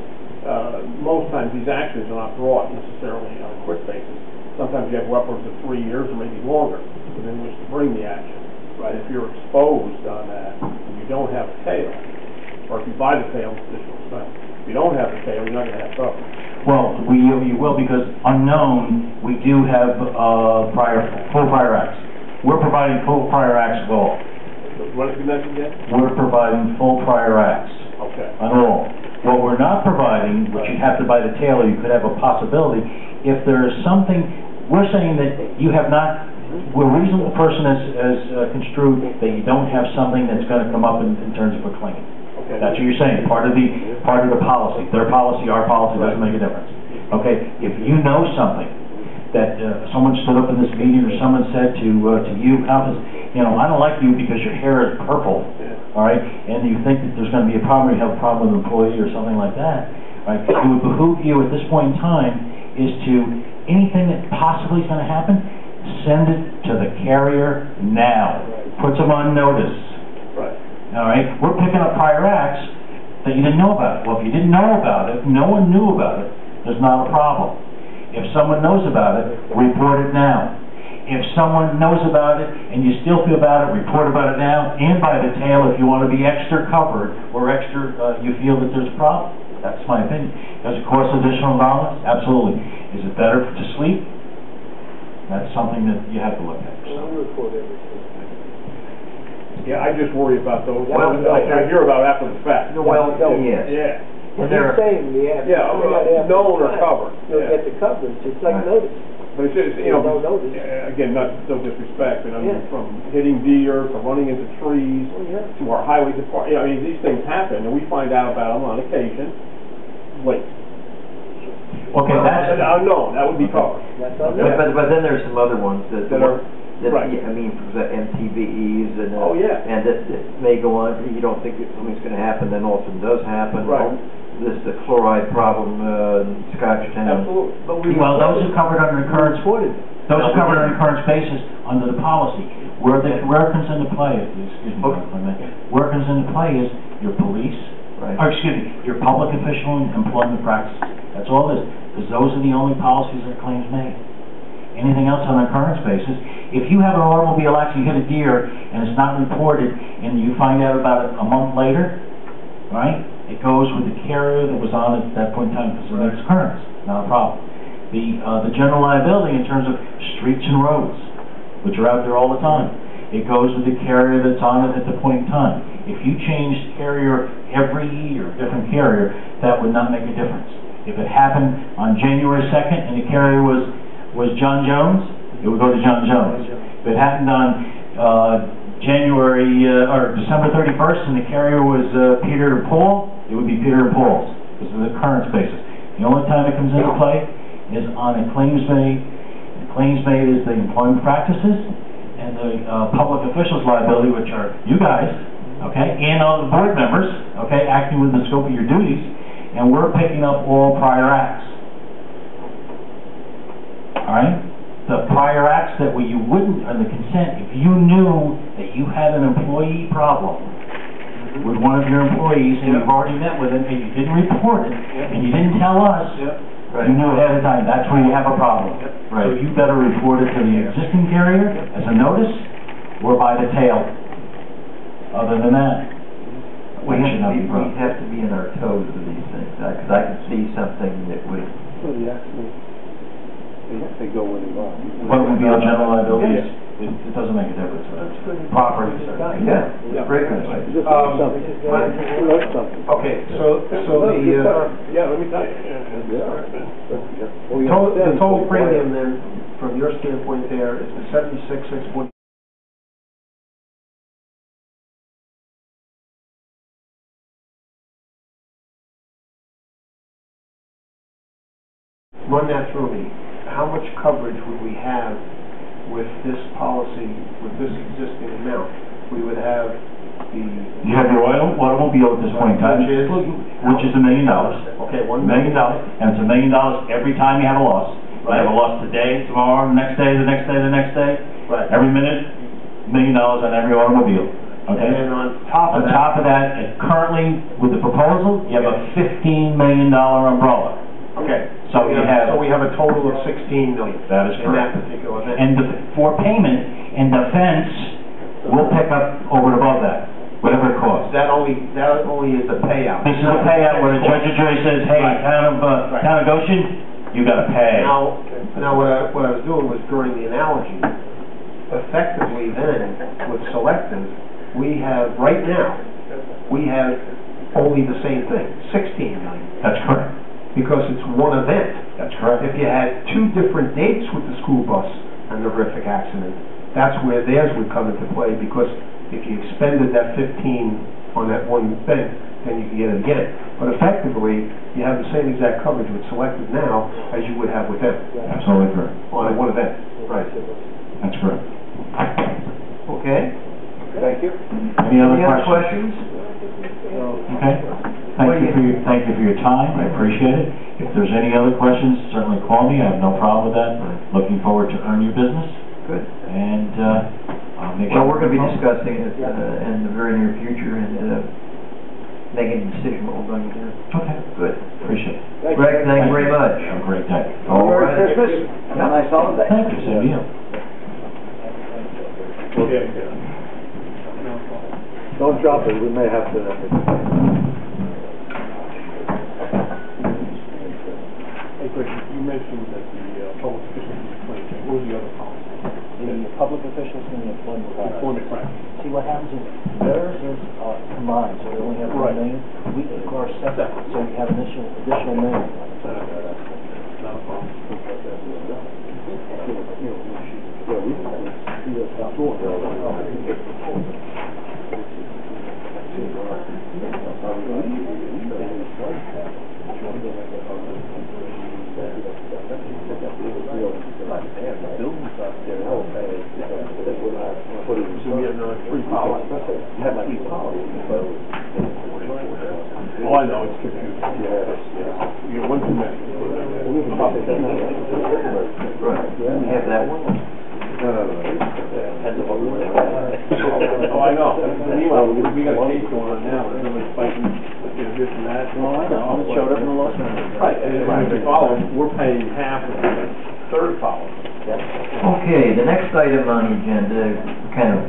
most times these actions are not brought necessarily on a quick basis. Sometimes you have upwards of 3 years or maybe longer within which to bring the action. Right? If you're exposed on that and you don't have a tail, or if you buy the tail, it's additional expense. If you don't have the tail, you're not going to have coverage. Well, you will because unknown, we do have full prior acts. We're providing full prior acts of all. What did you mention again? We're providing full prior acts. Okay. On all. What we're not providing, which you'd have to buy the tail, or you could have a possibility, if there is something, we're saying that you have not. Where a reasonable person has construed that you don't have something that's going to come up in terms of a claim. Okay. That's what you're saying. Part of the policy. Their policy, our policy doesn't make a difference. Okay. If you know something that someone stood up in this meeting or someone said to you, I don't like you because your hair is purple. All right. And you think that there's going to be a problem, or you have a problem with an employee or something like that. Right? It would behoove you at this point in time is to, anything that possibly is going to happen, send it to the carrier now. Puts them on notice. Right. All right? We're picking up prior acts that you didn't know about. Well, if you didn't know about it, no one knew about it, there's not a problem. If someone knows about it, report it now. If someone knows about it and you still feel about it, report about it now and by the tail if you want to be extra covered or extra, you feel that there's a problem. That's my opinion. Does it cost additional dollars? Absolutely. Is it better to sleep? That's something that you have to look at. Yeah, I just worry about those. Well, I hear about after the fact. Well, yes. Yeah. And he's saying, known or covered. You'll get the coverage, it's like notice. But it's just, you know, No notice. again, no disrespect, but I mean, Yeah. from hitting deer to running into trees Yeah. to our highway department, I mean, these things happen, and we find out about them on occasion late. Okay, that's... Unknown, that would be covered. That's Yeah. But then there's some other ones that are, that, right. I mean, for the MTVEs and Oh, yeah. and that may go on. You don't think that something's going to happen, then all of a sudden does happen. Right. This the chloride problem in Scotchtown. Absolutely. But we Well, those are covered under the current... reported. Those are covered on a current basis under the policy. Where it comes into play, excuse me, where it comes into play is your police, Right. or excuse me, your public official and employment practices. That's all it is, because those are the only policies that claims made. Anything else on an occurrence basis, if you have an automobile accident, you hit a deer, and it's not reported, and you find out about it a month later, right, it goes with the carrier that was on it at that point in time, because of the occurrence, not a problem. The general liability in terms of streets and roads, which are out there all the time, it goes with the carrier that's on it at the point in time. If you changed carrier every year, different carrier, that would not make a difference. If it happened on January 2nd and the carrier was John Jones, it would go to John Jones. If it happened on January or December 31st and the carrier was Peter Paul, it would be Peter and Paul's, because of the occurrence basis. The only time it comes into play is on a claims made. The claims made is the employment practices and the public officials liability, which are you guys, okay, and all the board members, okay, acting within the scope of your duties, and we're picking up all prior acts. All right? The prior acts that you wouldn't, on the consent, if you knew that you had an employee problem with one of your employees and you've already met with him and you didn't report it and you didn't tell us, you knew ahead of time, that's where you have a problem. So you better report it to the existing carrier as a notice or by the tail. Other than that, We have to be in our toes with these things, because I can see something that would... They go where they are. What would be on general liabilities? It doesn't make a difference. Property. Yeah, great. Okay, So the, Yeah, let me tell you. the total premium then, from your standpoint there, is the 76,640. Run that through me. How much coverage would we have with this policy, with this existing amount? We would have the... You have your automobile at this point in time, which is $1 million. Okay, $1 million, and it's $1 million every time you have a loss. You have a loss today, tomorrow, the next day, the next day, the next day. Right. Every minute, $1 million on every automobile. Okay? And then on top of that, currently, with the proposal, you have a $15 million umbrella. okay. So we have a total of 16 million. That is in that correct. particular event. And for payment and defense, we'll pick up over and above that, whatever it costs. That only is the payout. This is a payout where the judge or jury says, hey, town of Goshen, you got to pay. Now what I was doing was drawing the analogy. Effectively then, with selective, we have, right now, we have only the same thing, 16 million. That's correct. Because it's one event. That's correct. If you had two different dates with the school bus and the horrific accident, that's where theirs would come into play, because if you expended that 15 on that one thing, then you can get it again. But effectively, you have the same exact coverage with selective now as you would have with them. Absolutely correct. On one event. Right. That's correct. Okay. Thank you. Any other Any other questions? questions? Okay. Thank you. thank you for your time. I appreciate it. If there's any other questions, certainly call me. I have no problem with that. Looking forward to earn your business. Good. And I'll make Well, sure. we're going to be discussing it in the very near future and making a decision what we're going to do. Okay. Good. Appreciate it. Greg, thank you very much. Have a great day. All right. Merry Christmas. Yeah. Nice holiday. Thank you, same to you. Don't drop it, we may have to. Hey, Greg, you mentioned that the public officials is claims. What was the other policy? The public officials and the employment requirements. Employment claims. See, what happens is theirs is combined, so they only have Right. 1 million. We are separate, so you have additional million. Not a problem. So we have 3 policies. You have 3 policies, but. Oh, I know, it's confusing. You have one too many. Right. We have that one. Oh, I know. Meanwhile, we got a case going on now, and everybody's fighting, this and that. Oh, I know, it showed up in the lawsuit. Right, and if we follow, we're paying half of the third policy. Okay, the next item on the agenda kind of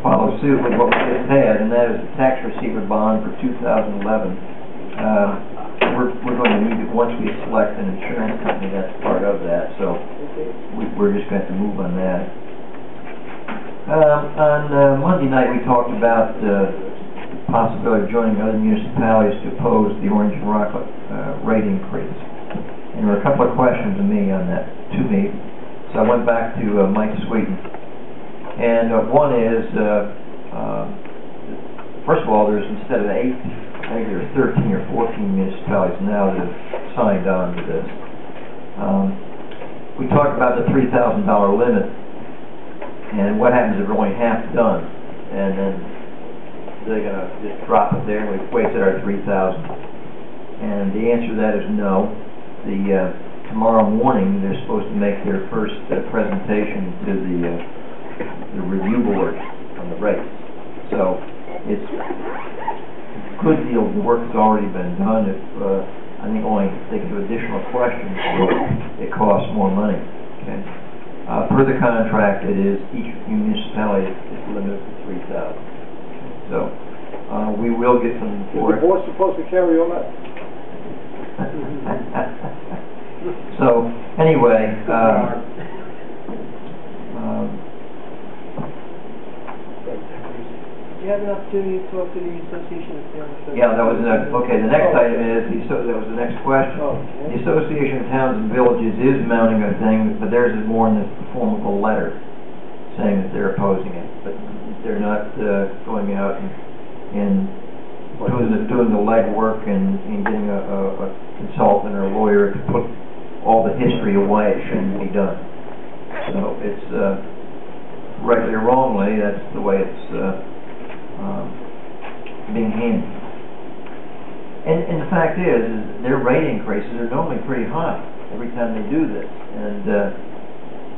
follows suit with what we just had, and that is the tax receiver bond for 2011. We're going to need it once we select an insurance company. That's part of that, so we're just going to move on that. On Monday night, we talked about the possibility of joining other municipalities to oppose the Orange and Rockland rate increase. And there were a couple of questions to me on that, so I went back to Mike Sweeten. And one is, first of all, there's instead of 8, I think there's 13 or 14 municipalities now that have signed on to this. We talked about the $3,000 limit, and what happens if they're only half done, and then they're going to just drop it there, and we've wasted our $3,000. And the answer to that is no. Tomorrow morning, they're supposed to make their first presentation to the review board on the rates. So it's a good deal of work has already been done. If I think only if they can do additional questions, it costs more money. Okay. Per the contract, it is each municipality is limited to 3,000. So we will get some for it. Is the board supposed to carry all that? So anyway, Do you have an opportunity to talk to the Association of Towns? yeah, that was okay. The next item is that was the next question. The Association of Towns and Villages is mounting a thing, but theirs is more in the form of a letter saying that they're opposing it, but they're not going out and doing the legwork and getting a consultant or a lawyer to put all the history of why it shouldn't be done. So it's rightly or wrongly, that's the way it's being handled. And the fact is their rate increases are normally pretty high every time they do this, and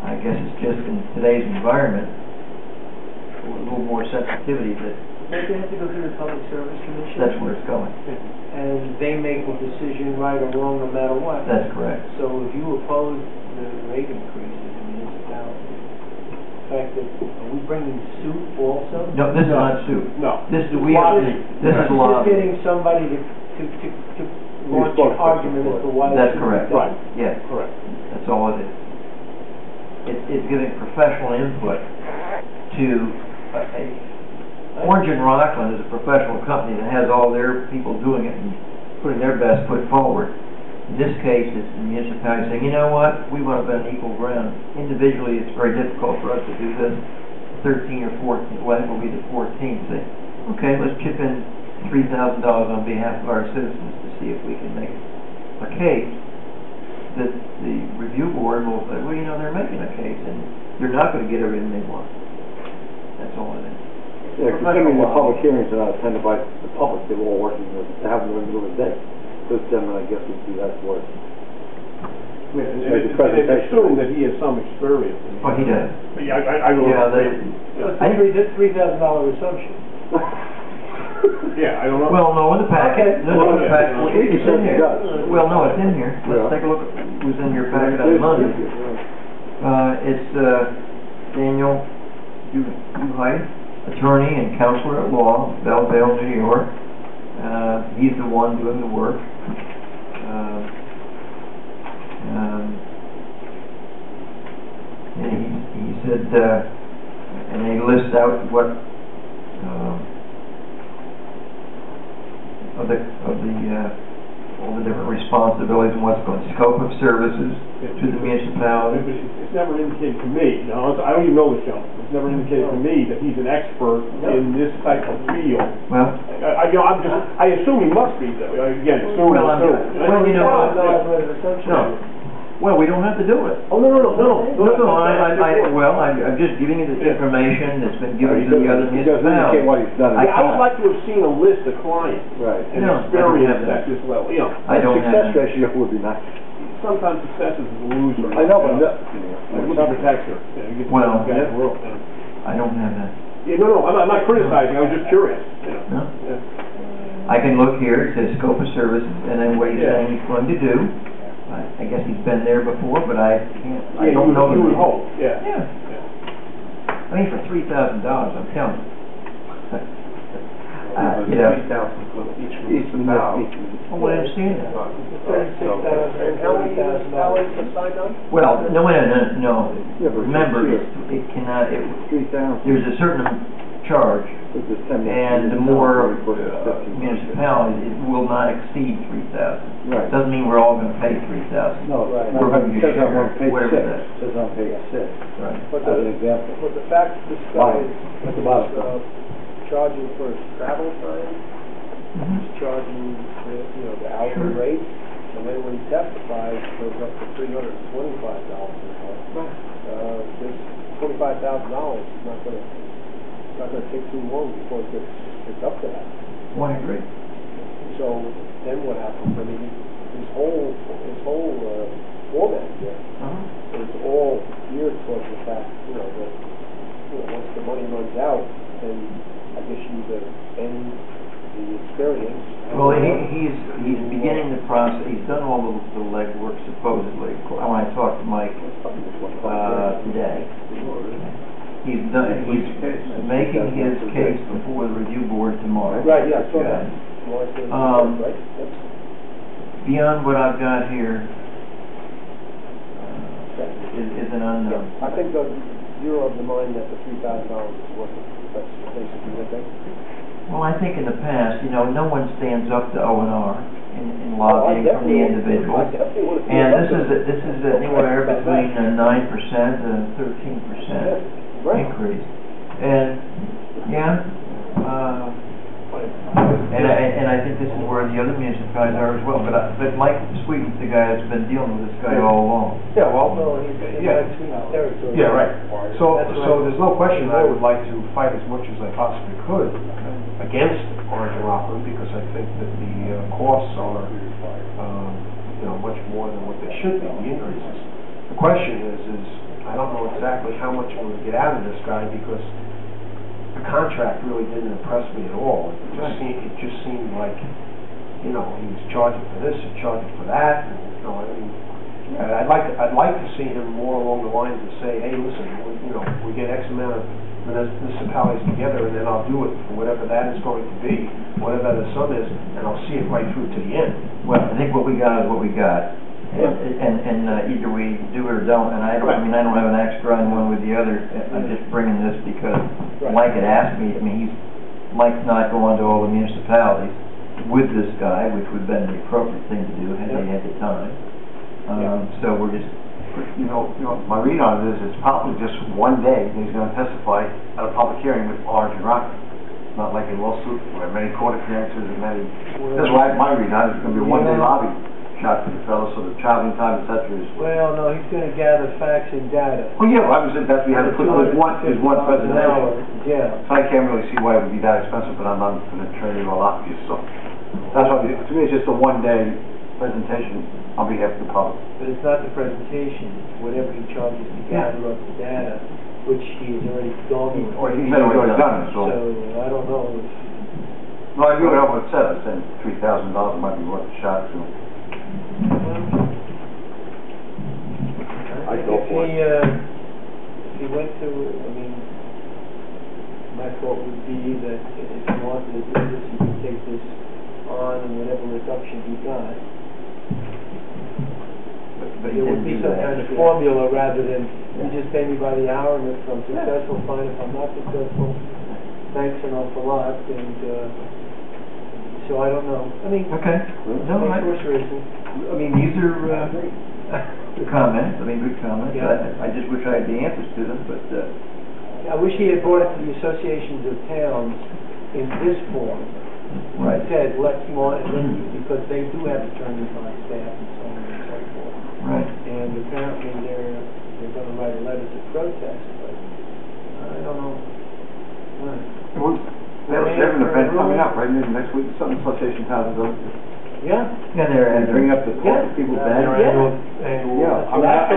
I guess it's just in today's environment a little more sensitivity that Don't they have to go through the Public Service Commission? that's where it's going. And they make the decision right or wrong no matter what. That's correct. So if you oppose the rate increases in municipalities, the fact that, are we bringing suit also? No, this is not suit. No. This is Lobbying. this is Just lobbying. getting somebody to launch an argument as to why. That's it should be correct. done. Right. Yes. Correct. That's all it is. It's giving professional input to Orange and Rockland is a professional company that has all their people doing it and putting their best foot forward. In this case, it's the municipality saying, you know what, we want to be on equal ground. Individually, it's very difficult for us to do this. 13 or 14, well, it will be the 14th. Say, okay, let's chip in $3,000 on behalf of our citizens to see if we can make a case that the review board will say, well, you know, they're making a case, and you're not going to get everything they want. That's all it is. Yeah, considering the public hearings are not attended by the public, they were all working, to have them in the middle of the day. This gentleman, I guess, would do that for us. And assume that he has some experience. Well, he does. Yeah, I don't know. I agree, that's $3,000 assumption. Yeah, I don't know. Well, no, in the packet, no, in the packet, it's in here. Yeah. Well, no, it's in here. Let's take a look at who's in your packet on Monday. It's Daniel Duhite, attorney and counselor at law, Belleville, New York. He's the one doing the work. And he said, and he lists out what all the different responsibilities and what's going, scope of services to the municipality. It's never indicated to me, I don't even know this gentleman, it's never indicated to me that he's an expert in this type of field. Well, I assume he must be, though, again, assume. Well, we don't have to do it. Oh, no. I'm just giving you this information that's been given to the other municipalities. I would like to have seen a list of clients and experience at this level. I don't have success ratio would be nice. Sometimes success is a loser. I know, but look at the texture. Well, I don't have that. Yeah, no, I'm not criticizing. I was just curious. No. I can look here. It says scope of services, and then what he's saying he's going to do. I guess he's been there before, but I don't know. You would hope, yeah. I mean, for $3,000, I'm telling you. You know. Each valve. Oh, I understand that. Well, no. Remember, it cannot. There's a certain charge, and the more municipalities, it will not exceed 3,000. Right. Doesn't mean we're all going to pay 3,000. No, right. We're going to be Says on page whatever 6. that is. Says on page 6. Right. As an example. But the fact that this guy At the bottom. is charging for his travel time, he's charging the hourly rate, and then when he testifies, it goes up to $325 an hour. This $25,000 is not going to take too long before it gets up to that. Well, I agree. So then what happens? I mean, his whole format here is all geared towards the fact, that once the money runs out, then I guess you either end the experience. Well, he's beginning the process. He's done all the legwork supposedly. When I talked to Mike today, he's making his case before the review board tomorrow. Right. Yeah. So that. Beyond what I've got here is an unknown. I think you're of the mind that the $3,000 is worth it. That's basically what I think. Well, I think in the past, no one stands up to O&R in lobbying from the individual. And this is anywhere between a 9% and 13% increase. And and I think this is where the other municipalities are as well. But Mike Sweeten's the guy that's been dealing with this guy all along. Yeah, well, no, he's territory. Yeah, right. So there's no question I would like to fight as much as I possibly could against Orange and Rockland, because I think that the costs are much more than what they should be, the increases. The question is I don't know exactly how much we're going to get out of this guy, because the contract really didn't impress me at all. It just seemed like, he was charging for this and charging for that. And, I'd like to see him more along the lines of say, hey, listen, we get X amount of municipalities together, and then I'll do it for whatever that is going to be, whatever the sum is, and I'll see it right through to the end. Well, I think what we got is what we got. And either we do it or don't. And I don't have an extra on one with the other. I'm just bringing this because Mike had asked me. Mike's not going to all the municipalities with this guy, which would have been the appropriate thing to do had they had the time. So we're just, my read on it is it's probably just one day he's going to testify at a public hearing with Orange and Rockland. It's not like a lawsuit where many court appearances and many. That's why my read on it is going to be a one-day lobby. shot for the fellow, so the traveling time, et cetera, is... Well, no, he's gonna gather facts and data. Oh, yeah, well, I was, that's, we had to put, there's one presentation. Yeah. So I can't really see why it would be that expensive, but I'm not gonna train you all out for you, so. That's why, to me, it's just a one-day presentation on behalf of the public. But it's not the presentation, it's whatever he charges to gather up the data, which he has already gone with. Or he said he's already done it, so. So, I don't know if... No, I agree with what it said. I said $3,000 might be worth a shot to. I go for it. If he went to, I mean, my thought would be that if he wanted to do this, he could take this on and whatever reduction he got. But There would be some kind of formula rather than, you just pay me by the hour, and if I'm successful, fine. If I'm not successful, thanks an awful lot, and, so I don't know. I mean, Okay. No, I mean, these are good comments. I mean, good comments. Yeah. I just wish I had the answers to them, but... I wish he had brought it to the associations of towns in this form. Right. Said, let's because they do have attorneys on staff and so on and so forth. Right. And apparently they're going to write a letter to protest, but I don't know. Well, there's an event coming up, right, maybe next week, something Association Towns is Yeah. Yeah, they're bring up the people's bad. Yeah. I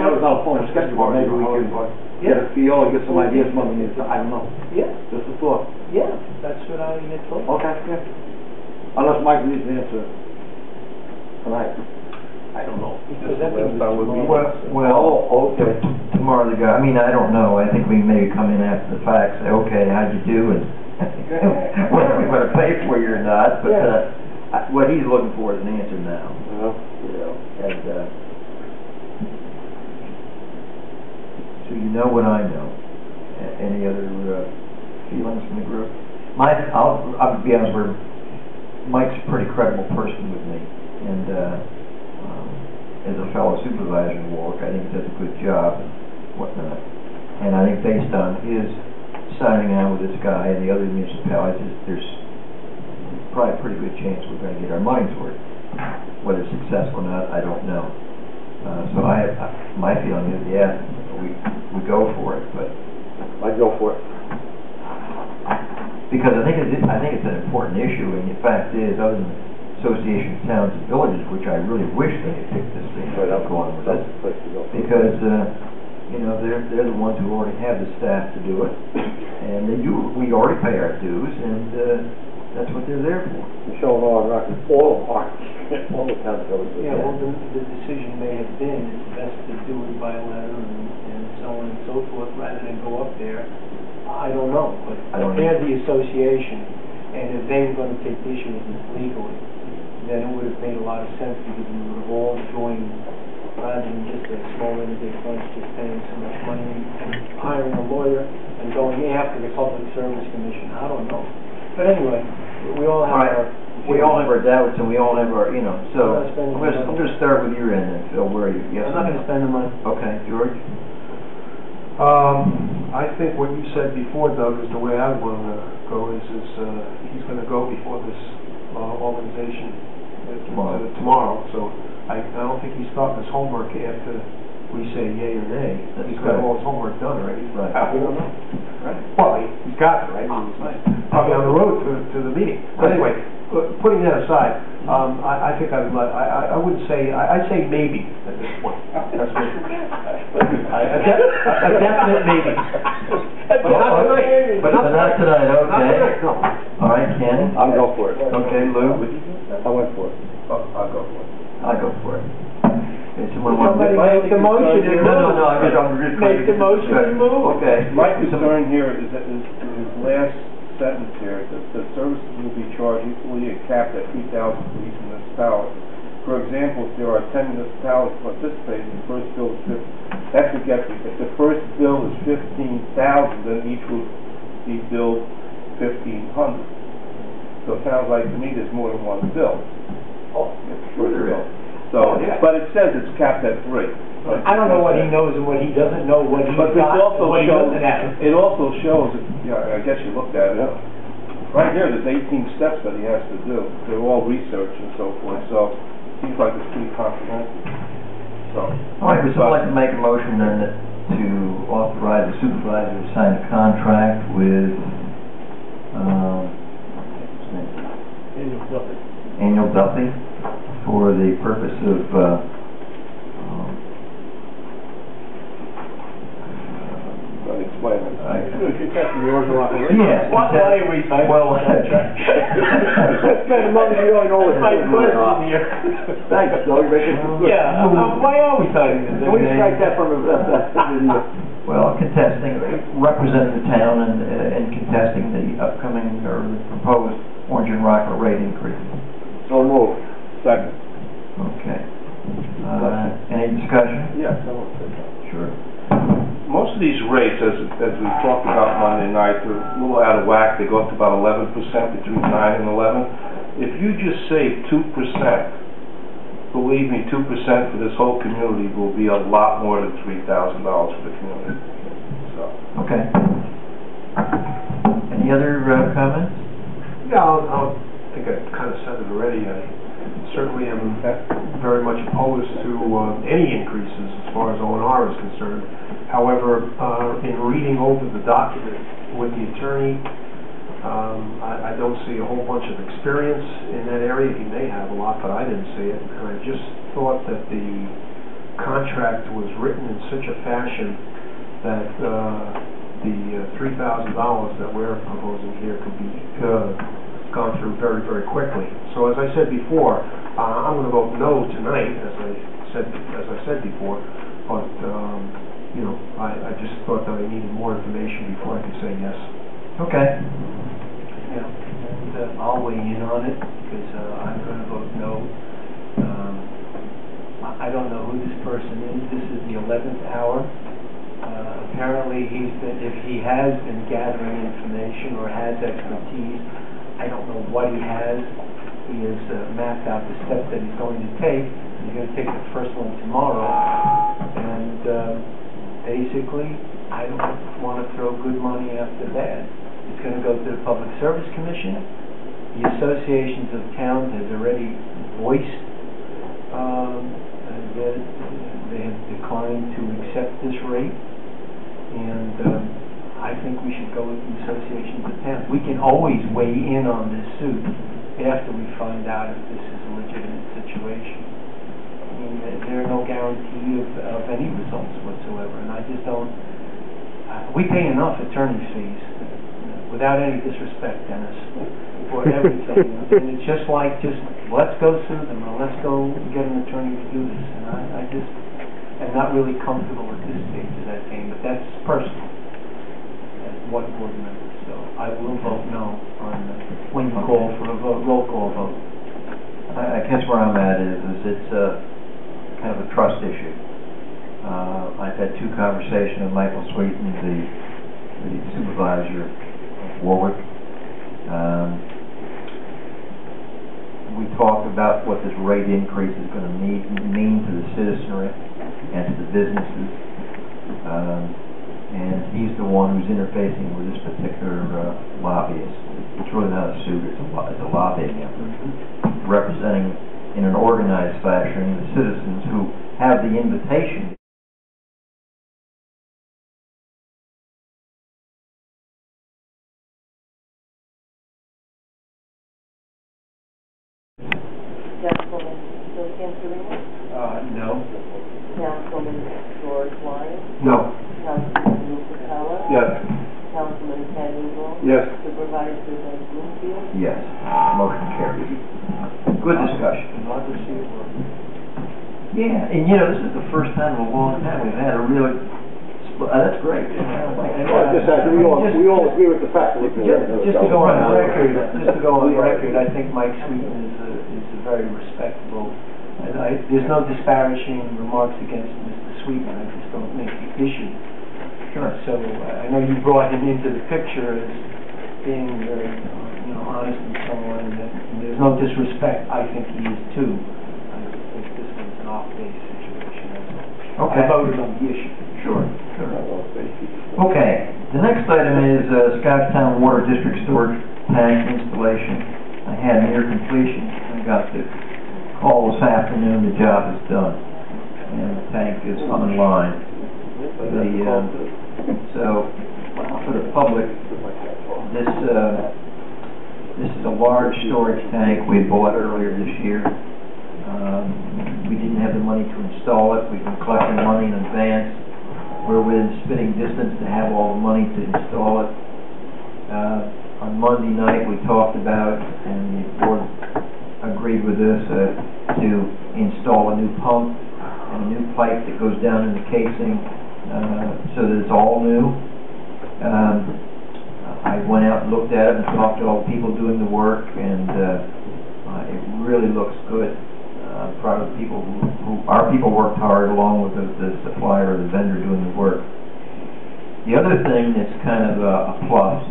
know it's not a point of schedule, but maybe we can get a feel, get some ideas from them. I don't know. Yeah. Just a thought. Yeah, that's what I had thought. Okay, yeah. Unless Mike needs an answer tonight. I don't know. Because that would be well, okay. Tomorrow the guy, I mean, I don't know. I think we maybe come in after the fact, say, okay, how'd you do? And whether we're going to pay for you or not, but what he's looking for is an answer now. You know, and so you know what I know. Any other feelings from the group? I'll be honest with you. Mike's a pretty credible person with me, and as a fellow supervisor in Warwick, I think he does a good job and whatnot. And I think based on his signing on with this guy and the other municipalities, there's probably a pretty good chance we're going to get our money's worth. Whether it's successful or not, I don't know. So my feeling is, yeah, we go for it, but I'd go for it. Because I think it's an important issue, and the fact is, other than Association of Towns and Villages, which I really wish they had picked this thing up going with it, because you know, they're the ones who already have the staff to do it, and we already pay our dues, and that's what they're there for. Michelle and all the towns and villages. Yeah, well, the decision may have been it's best to do it by letter and so on and so forth rather than go up there. I don't know, but they're the association, and if they were going to take the issue with this legally, then it would have made a lot of sense because we would have all joined rather than just a small limited bunch just paying so much money and hiring a lawyer and going after the Public Service Commission. I don't know. But anyway, we all have our doubts, and we all have our, you know, so I'm going to start with your end then, Phil. Where are you? Yes, I'm not going to spend the money. Okay, George? I think what you said before, Doug, is the way I want to go. Is he's going to go before this organization tomorrow. So I don't think he's starting his homework after we say yay or nay. He's got all his homework done already. Right. We don't know. Right. Well, he's got it, right? He's probably on the road to the meeting. But anyway, putting that aside, I think I wouldn't say, I'd say maybe at this point. That's what, a definite maybe. But not tonight. But not tonight, okay. No. All right, Ken? I'll go for it. Okay, Lou? I went for it. I'll go for it. I'll go for it. Okay, somebody make the motion. No, I'm just make the motion and move. Okay. My concern here is that his last sentence here, that the services will be charged equally and capped at 3,000 for each municipality. For example, if there are 10 municipalities participating, the first bill is that's what gets me. If the first bill is 15,000, then each will be billed 1,500. So it sounds like to me there's more than one bill. Oh, sure there is. So, but it says it's capped at 3. I don't know what he knows and what he doesn't know, what he but got, also what he shows, doesn't have. it also shows, I guess you looked at it, right here there's 18 steps that he has to do. They're all research and so forth. So seems like it's pretty comprehensive. So. All right, would someone like to make a motion then to authorize the supervisor to sign a contract with, Daniel Duffy for the purpose of, Explain it. Yes. Why are we signing Well, Spend the money you don't know That's my question here. Thanks, Doug. Yeah, why are we signing this? Can we strike that from the, well, contesting, representing the town and contesting the upcoming or the proposed Orange and Rockland rate increase. So moved. Second. Okay. Any discussion? Yes, I want to say that. Sure. Most of these rates, as we talked about Monday night, are a little out of whack. They go up to about 11%, between 9 and 11. If you just save 2%, believe me, 2% for this whole community will be a lot more than $3,000 for the community. So. Okay. Any other comments? Yeah, I think I kind of said it already. I certainly am very much opposed to any increases as far as O&R is concerned. However, in reading over the document with the attorney, I don't see a whole bunch of experience in that area. He may have a lot, but I didn't see it. And I just thought that the contract was written in such a fashion that the $3,000 that we're proposing here could be gone through very, very quickly. So as I said before, I'm going to vote no tonight, as I said before. But you know, I just thought that I needed more information before I could say yes. Okay. Yeah, and I'll weigh in on it because I'm going to vote no. I don't know who this person is. This is the 11th hour. Apparently, if he has been gathering information or has expertise, I don't know what he has. He has mapped out the steps that he's going to take. He's going to take the first one tomorrow. And basically, I don't want to throw good money after bad. It's going to go to the Public Service Commission. The associations of towns has already voiced that they have declined to accept this rate. And I think we should go with the associations of towns. We can always weigh in on this suit after we find out if this is a legitimate situation. I mean, there are no guarantee of any results whatsoever, and I just don't. We pay enough attorney fees, without any disrespect, Dennis, for everything. And it's just like, let's go sue them, or let's go get an attorney to do this. And I just am not really comfortable at this stage of that game, but that's personal as one board member. So I will vote no on when you call for a vote, roll call vote. I guess where I'm at is it's kind of a trust issue. I've had two conversations with Michael Sweeten, the supervisor of Warwick. We talked about what this rate increase is going to mean to the citizenry and to the businesses. And he's the one who's interfacing with this particular lobbyist. It's really not a suit, it's a lobbying effort, representing in an organized fashion the citizens who have the invitation. Councilman Bill Cantorino? No. Councilman George Wise? No. Councilman Lou Capella? Yes. Councilman Ken Eagle? Yes. Supervisor Ed Bloomfield? Yes. Motion carries. Good discussion. Yeah, and you know, this is the first time in a long time we've had a real. That's great. We all agree with the fact that Just to go on the record, I think Mike Sweeten is a very respectable. And there's no disparaging remarks against Mr. Sweeten. I just don't think the issue. Sure. So I know you brought him into the picture as being very, honest and so on. And there's no disrespect. I think he is too. I think this was an off-base situation. Okay. I voted on the issue. Sure. Okay. The next item is Scotchtown Water District Storage Tank installation. I had near completion. I got the call this afternoon, the job is done, and the tank is online. So, for the public, this is a large storage tank we bought earlier this year. We didn't have the money to install it. We've been collecting money in advance. We're within spitting distance to have all the money to install it. On Monday night, we talked about, and the board agreed with this, to install a new pump and a new pipe that goes down in the casing, so that it's all new. I went out and looked at it and talked to all the people doing the work, and it really looks good. I'm proud of the people our people worked hard along with the supplier or the vendor doing the work. The other thing that's kind of a plus,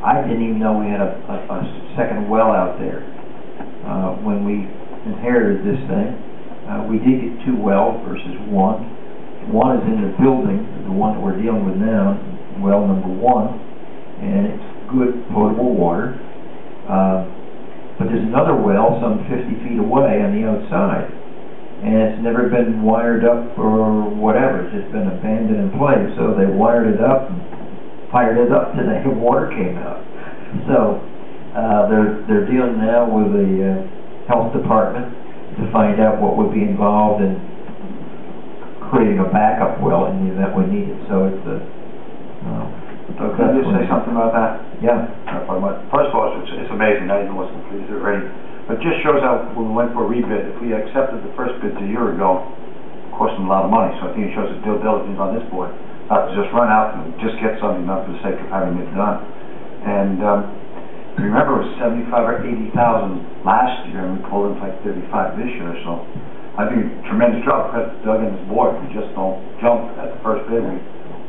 I didn't even know we had a second well out there. When we inherited this thing, we did get 2 wells versus 1. One is in the building, the one that we're dealing with now, well number 1, and it's good potable water. But there's another well some 50 feet away on the outside, and it's never been wired up or whatever. It's just been abandoned in place. So they wired it up and fired it up today, and water came out. So they're dealing now with the health department to find out what would be involved in creating a backup well in the event we need it. So it's Can I just say something about that? Yeah. First of all, it's amazing. I didn't know it was completed already. But it just shows how when we went for a rebid, if we accepted the first bids a year ago, it cost them a lot of money. So I think it shows the due diligence on this board. Not to just run out and just get something done for the sake of having it done. And remember, it was 75 or 80,000 last year, and we pulled in like 35 this year. So I think tremendous job. Credit to Doug and his board. We just don't jump at the first bid.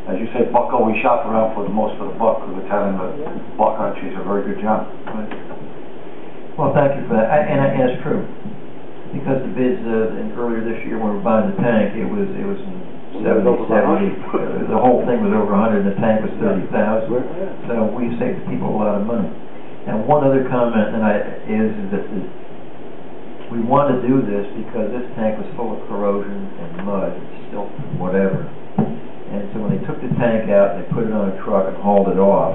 As you say, buck always shop around for the most for the buck, because we're telling the buck country is a very good job. Well, thank you for that. And it's true, because the bids earlier this year when we were buying the tank, it was 70. The whole thing was over 100, and the tank was 30,000. So we saved people a lot of money. And one other comment is that we want to do this because this tank was full of corrosion and mud, silt, whatever. And so when they took the tank out, they put it on a truck and hauled it off.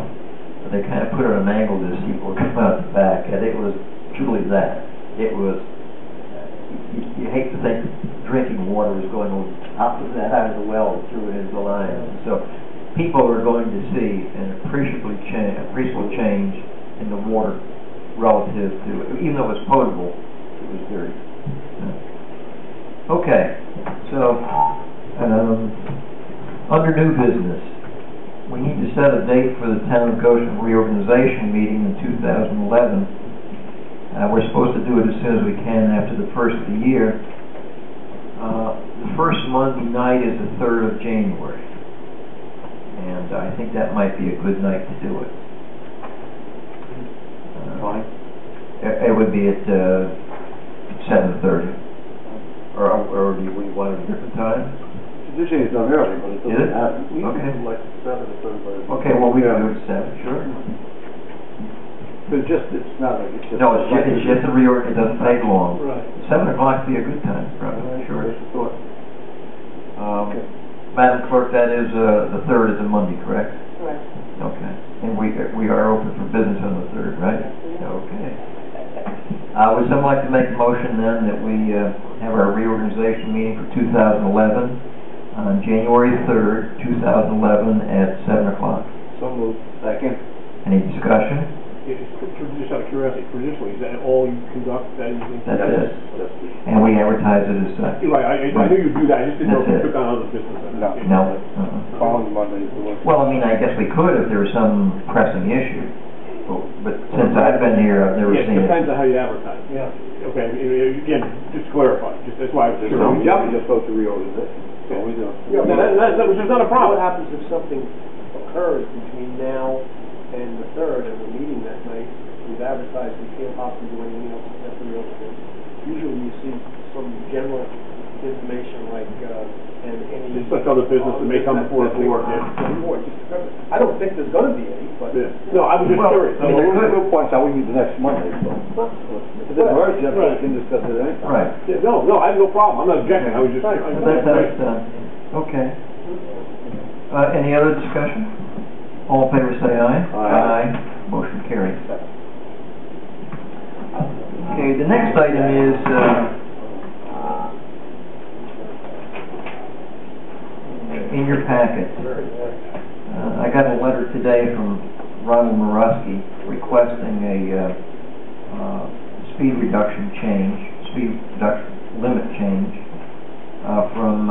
They kind of put it on an angle to see what would come out the back, and it was truly that. It was, you hate to think drinking water was going on top of that out of the well and through it into the line. So people are going to see an appreciable change in the water relative to, even though it was potable, it was dirty. Okay, so under new business, we need to set a date for the Town of Goshen reorganization meeting in 2011. We're supposed to do it as soon as we can after the first of the year. The first Monday night is the 3rd of January, and I think that might be a good night to do it. Fine. It would be at 7:30, or do we want a different time? Traditionally it's done early, but it doesn't happen. Okay. Like 7 or 7. Okay, well we can do it at 7, sure. But it's not like it's just... No, it's just a reorg, it doesn't take long. Right. 7 o'clock would be a good time, probably, sure. Okay. Madam Clerk, that is, the 3rd is a Monday, correct? Correct. Okay. And we are open for business on the 3rd, right? Okay. Would someone like to make a motion then that we have our reorganization meeting for 2011 on January 3rd, 2011 at 7 o'clock? So moved. Second. Any discussion? Just out of curiosity, traditionally, is that all you conduct? That's it. And we advertise it as such. Right, I knew you'd do that. I just didn't know if you took on other business. No. Following Monday is the one. Well, I mean, I guess we could if there was some pressing issue. But since I've been here, I've never seen it. It depends on how you advertise. Yeah. Okay, again, just clarify. That's why I was curious. Yeah, we just go to reorganization. Yeah, we do. Which is not a problem. What happens if something occurs between now and the 3rd, and we're meeting that night? We've advertised we can't possibly do anything else except for reorganization. Usually you see some general information like, and any... Just like other business that may come before the board, I don't think there's gonna be any, but... Yeah. No, I was just curious. I mean, We'll point out we meet the next Monday, so. If it emerges, we can discuss it anytime. Right. Yeah, no, I have no problem. I'm not objecting. I was just... Okay. Any other discussion? All in favor say aye. Aye. Motion carries. Okay, the next item is in your packet. I got a letter today from Ronald Morusky requesting a speed reduction limit change from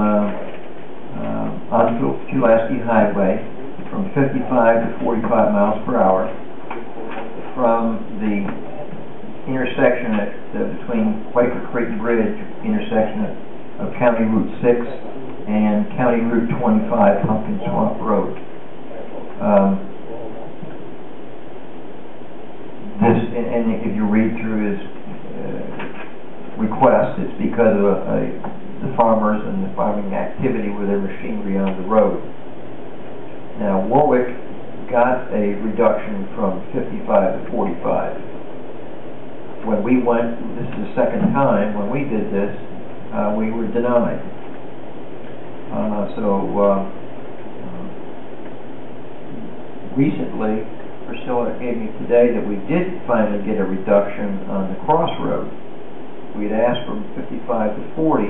on Pulaski Highway from 55 to 45 miles per hour from the intersection between Quaker Creek Bridge, intersection of County Route 6 and County Route 25, Pumpkin Swamp Road. And if you read through his request, it's because of the farmers and the farming activity with their machinery on the road. Now, Warwick got a reduction from 55 to 45. When we went, this is the second time, when we did this, we were denied. Recently, Priscilla gave me today that we did finally get a reduction on the crossroad. We'd asked from 55 to 40,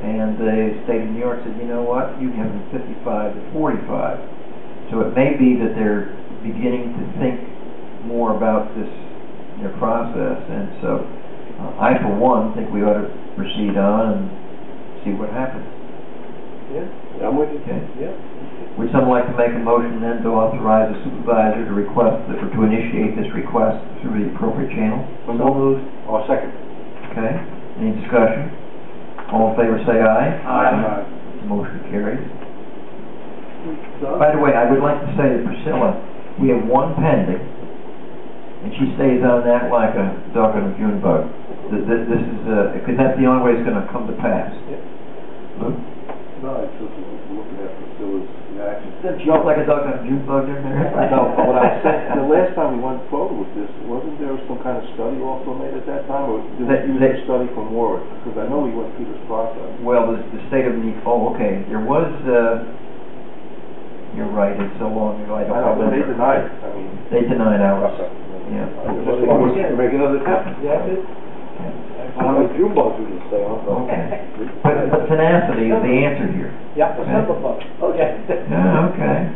and the state of New York said, you know what, you can have them 55 to 45. So it may be that they're beginning to think more about this, their process, and so I, for one, think we ought to proceed on and see what happens. Yeah, I'm with you. Okay. Yeah. Would someone like to make a motion then to authorize the supervisor to request or to initiate this request through the appropriate channel? So moved. Or second. Okay. Any discussion? All in favor say aye. Aye. Motion carries. By the way, I would like to say to Priscilla, we have one pending, and she stays on that like a dog on a June bug. This is, because that's the only way it's going to come to pass. Luke? No, it's just looking at Priscilla's reaction. You look like a dog on a June bug in there? No, what I was saying, the last time we went forward with this, wasn't there some kind of study also made at that time, or did we use a study from Warwick? Because I know we went through this process. Well, the state of New York, okay, there was, you're right, it's so long ago, I don't remember. But they denied it, I mean. They denied ours. Yeah. Make another attempt. Yeah, it is. How many June bugs we can stay on? Okay. But tenacity is the answer here. Yeah, the simple bug. Okay. Yeah, okay.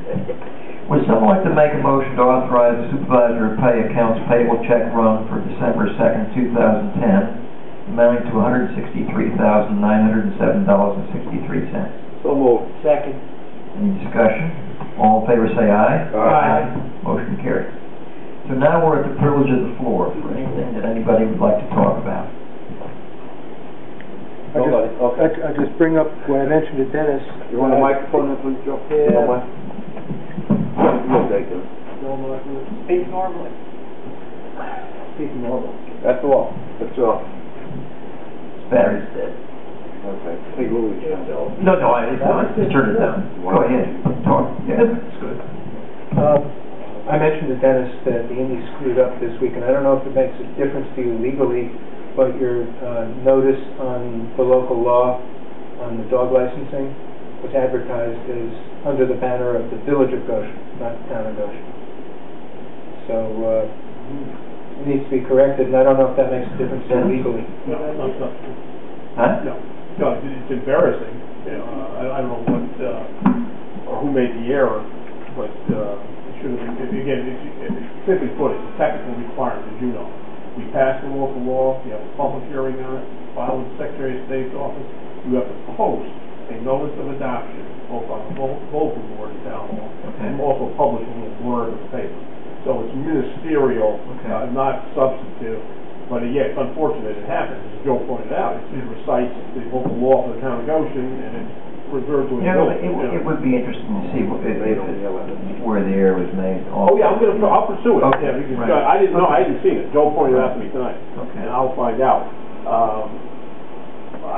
Would someone like to make a motion to authorize the supervisor to pay accounts payable check run for December 2nd, 2010, amounting to $163,907.63? So moved. Second. Any discussion? All in favor say aye. Aye. Motion carries. So now we're at the privilege of the floor for anything that anybody would like to talk about. I just bring up what I mentioned to Dennis. You want a microphone there, please, Joe? Yeah. You'll take it. Speak normally. Speak normal. That's all. That's all. Battery's dead. Okay. Hey, Louis. No, it's not. Just turn it down. Go ahead. Talk. Yeah, that's good. I mentioned to Dennis that the Indies screwed up this week, and I don't know if it makes a difference to you legally, but your notice on the local law on the dog licensing was advertised as under the banner of the Village of Goshen, not Town of Goshen. So it needs to be corrected, and I don't know if that makes a difference to you legally. No. Huh? No, it's embarrassing. I don't know what or who made the error, but it should have been. Again, simply put, it's a technical requirement, as you know. We passed the local law. You have a public hearing on it. File with the Secretary of State's office. You have to post a notice of adoption, both on the bulletin board and town hall, and also publish a little blurb in the paper. So it's ministerial, not substantive. But yeah, it's unfortunate it happens. As Joe pointed out, it recites the local law for the town of Goshen, and it's referred to as it would be interesting to see where the error was made. Oh yeah, I'll pursue it. Okay. Yeah, because I didn't know, I hadn't seen it. Joe pointed it out to me tonight, and I'll find out.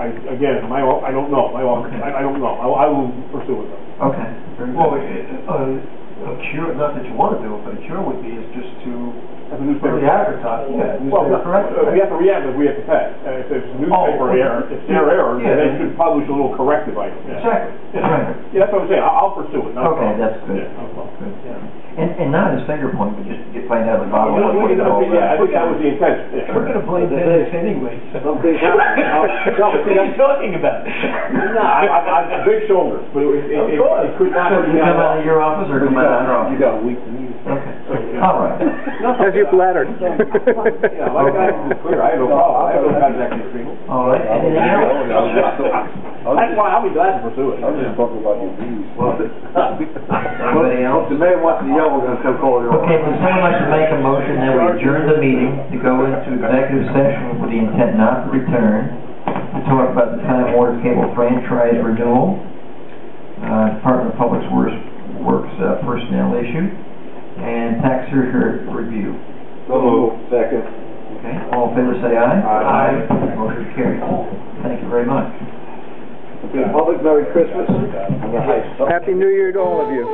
I don't know. I don't know. I will pursue it though. Okay. Well, a cure, not that you want to do it, but a cure would be is just to As a newspaper. really advertise. Yeah, Well, newspaper correct. we have to we have to pay. If it's newspaper error, if their error, Yeah, then they should publish a little corrective item. Yeah. Exactly. Yeah. Right. Yeah, that's what I'm saying. I'll pursue it. No Okay, problem. that's good. Yeah, no problem. Good. Yeah. And not as finger point, but just to find out the bottom Yeah, line. I think that was the intent. Yeah. We're gonna blame Dennis anyway. Some things happen. What are you talking about? No, I'm big shoulders, but it could not So have you been come out of your office or come out of our office? You got a week to use. Okay. All right. As you flattered. Yeah, like that was clear. I have no problem. I have no contact with people. All right. Anything else? That's why I'll be glad to pursue it. I was just talking about your views. Anybody else? If the mayor wants to yell, we're gonna come call it. Okay, would someone like to make a motion that we adjourn the meeting to go into executive session with the intent not to return, to talk about the Time Warner Cable franchise renewal, Department of Public Works personnel issue, and tax surcharge review. So moved. Second. Okay, all in favor say aye. Aye. Motion carried. Thank you very much. Okay, public, Merry Christmas. Happy New Year to all of you.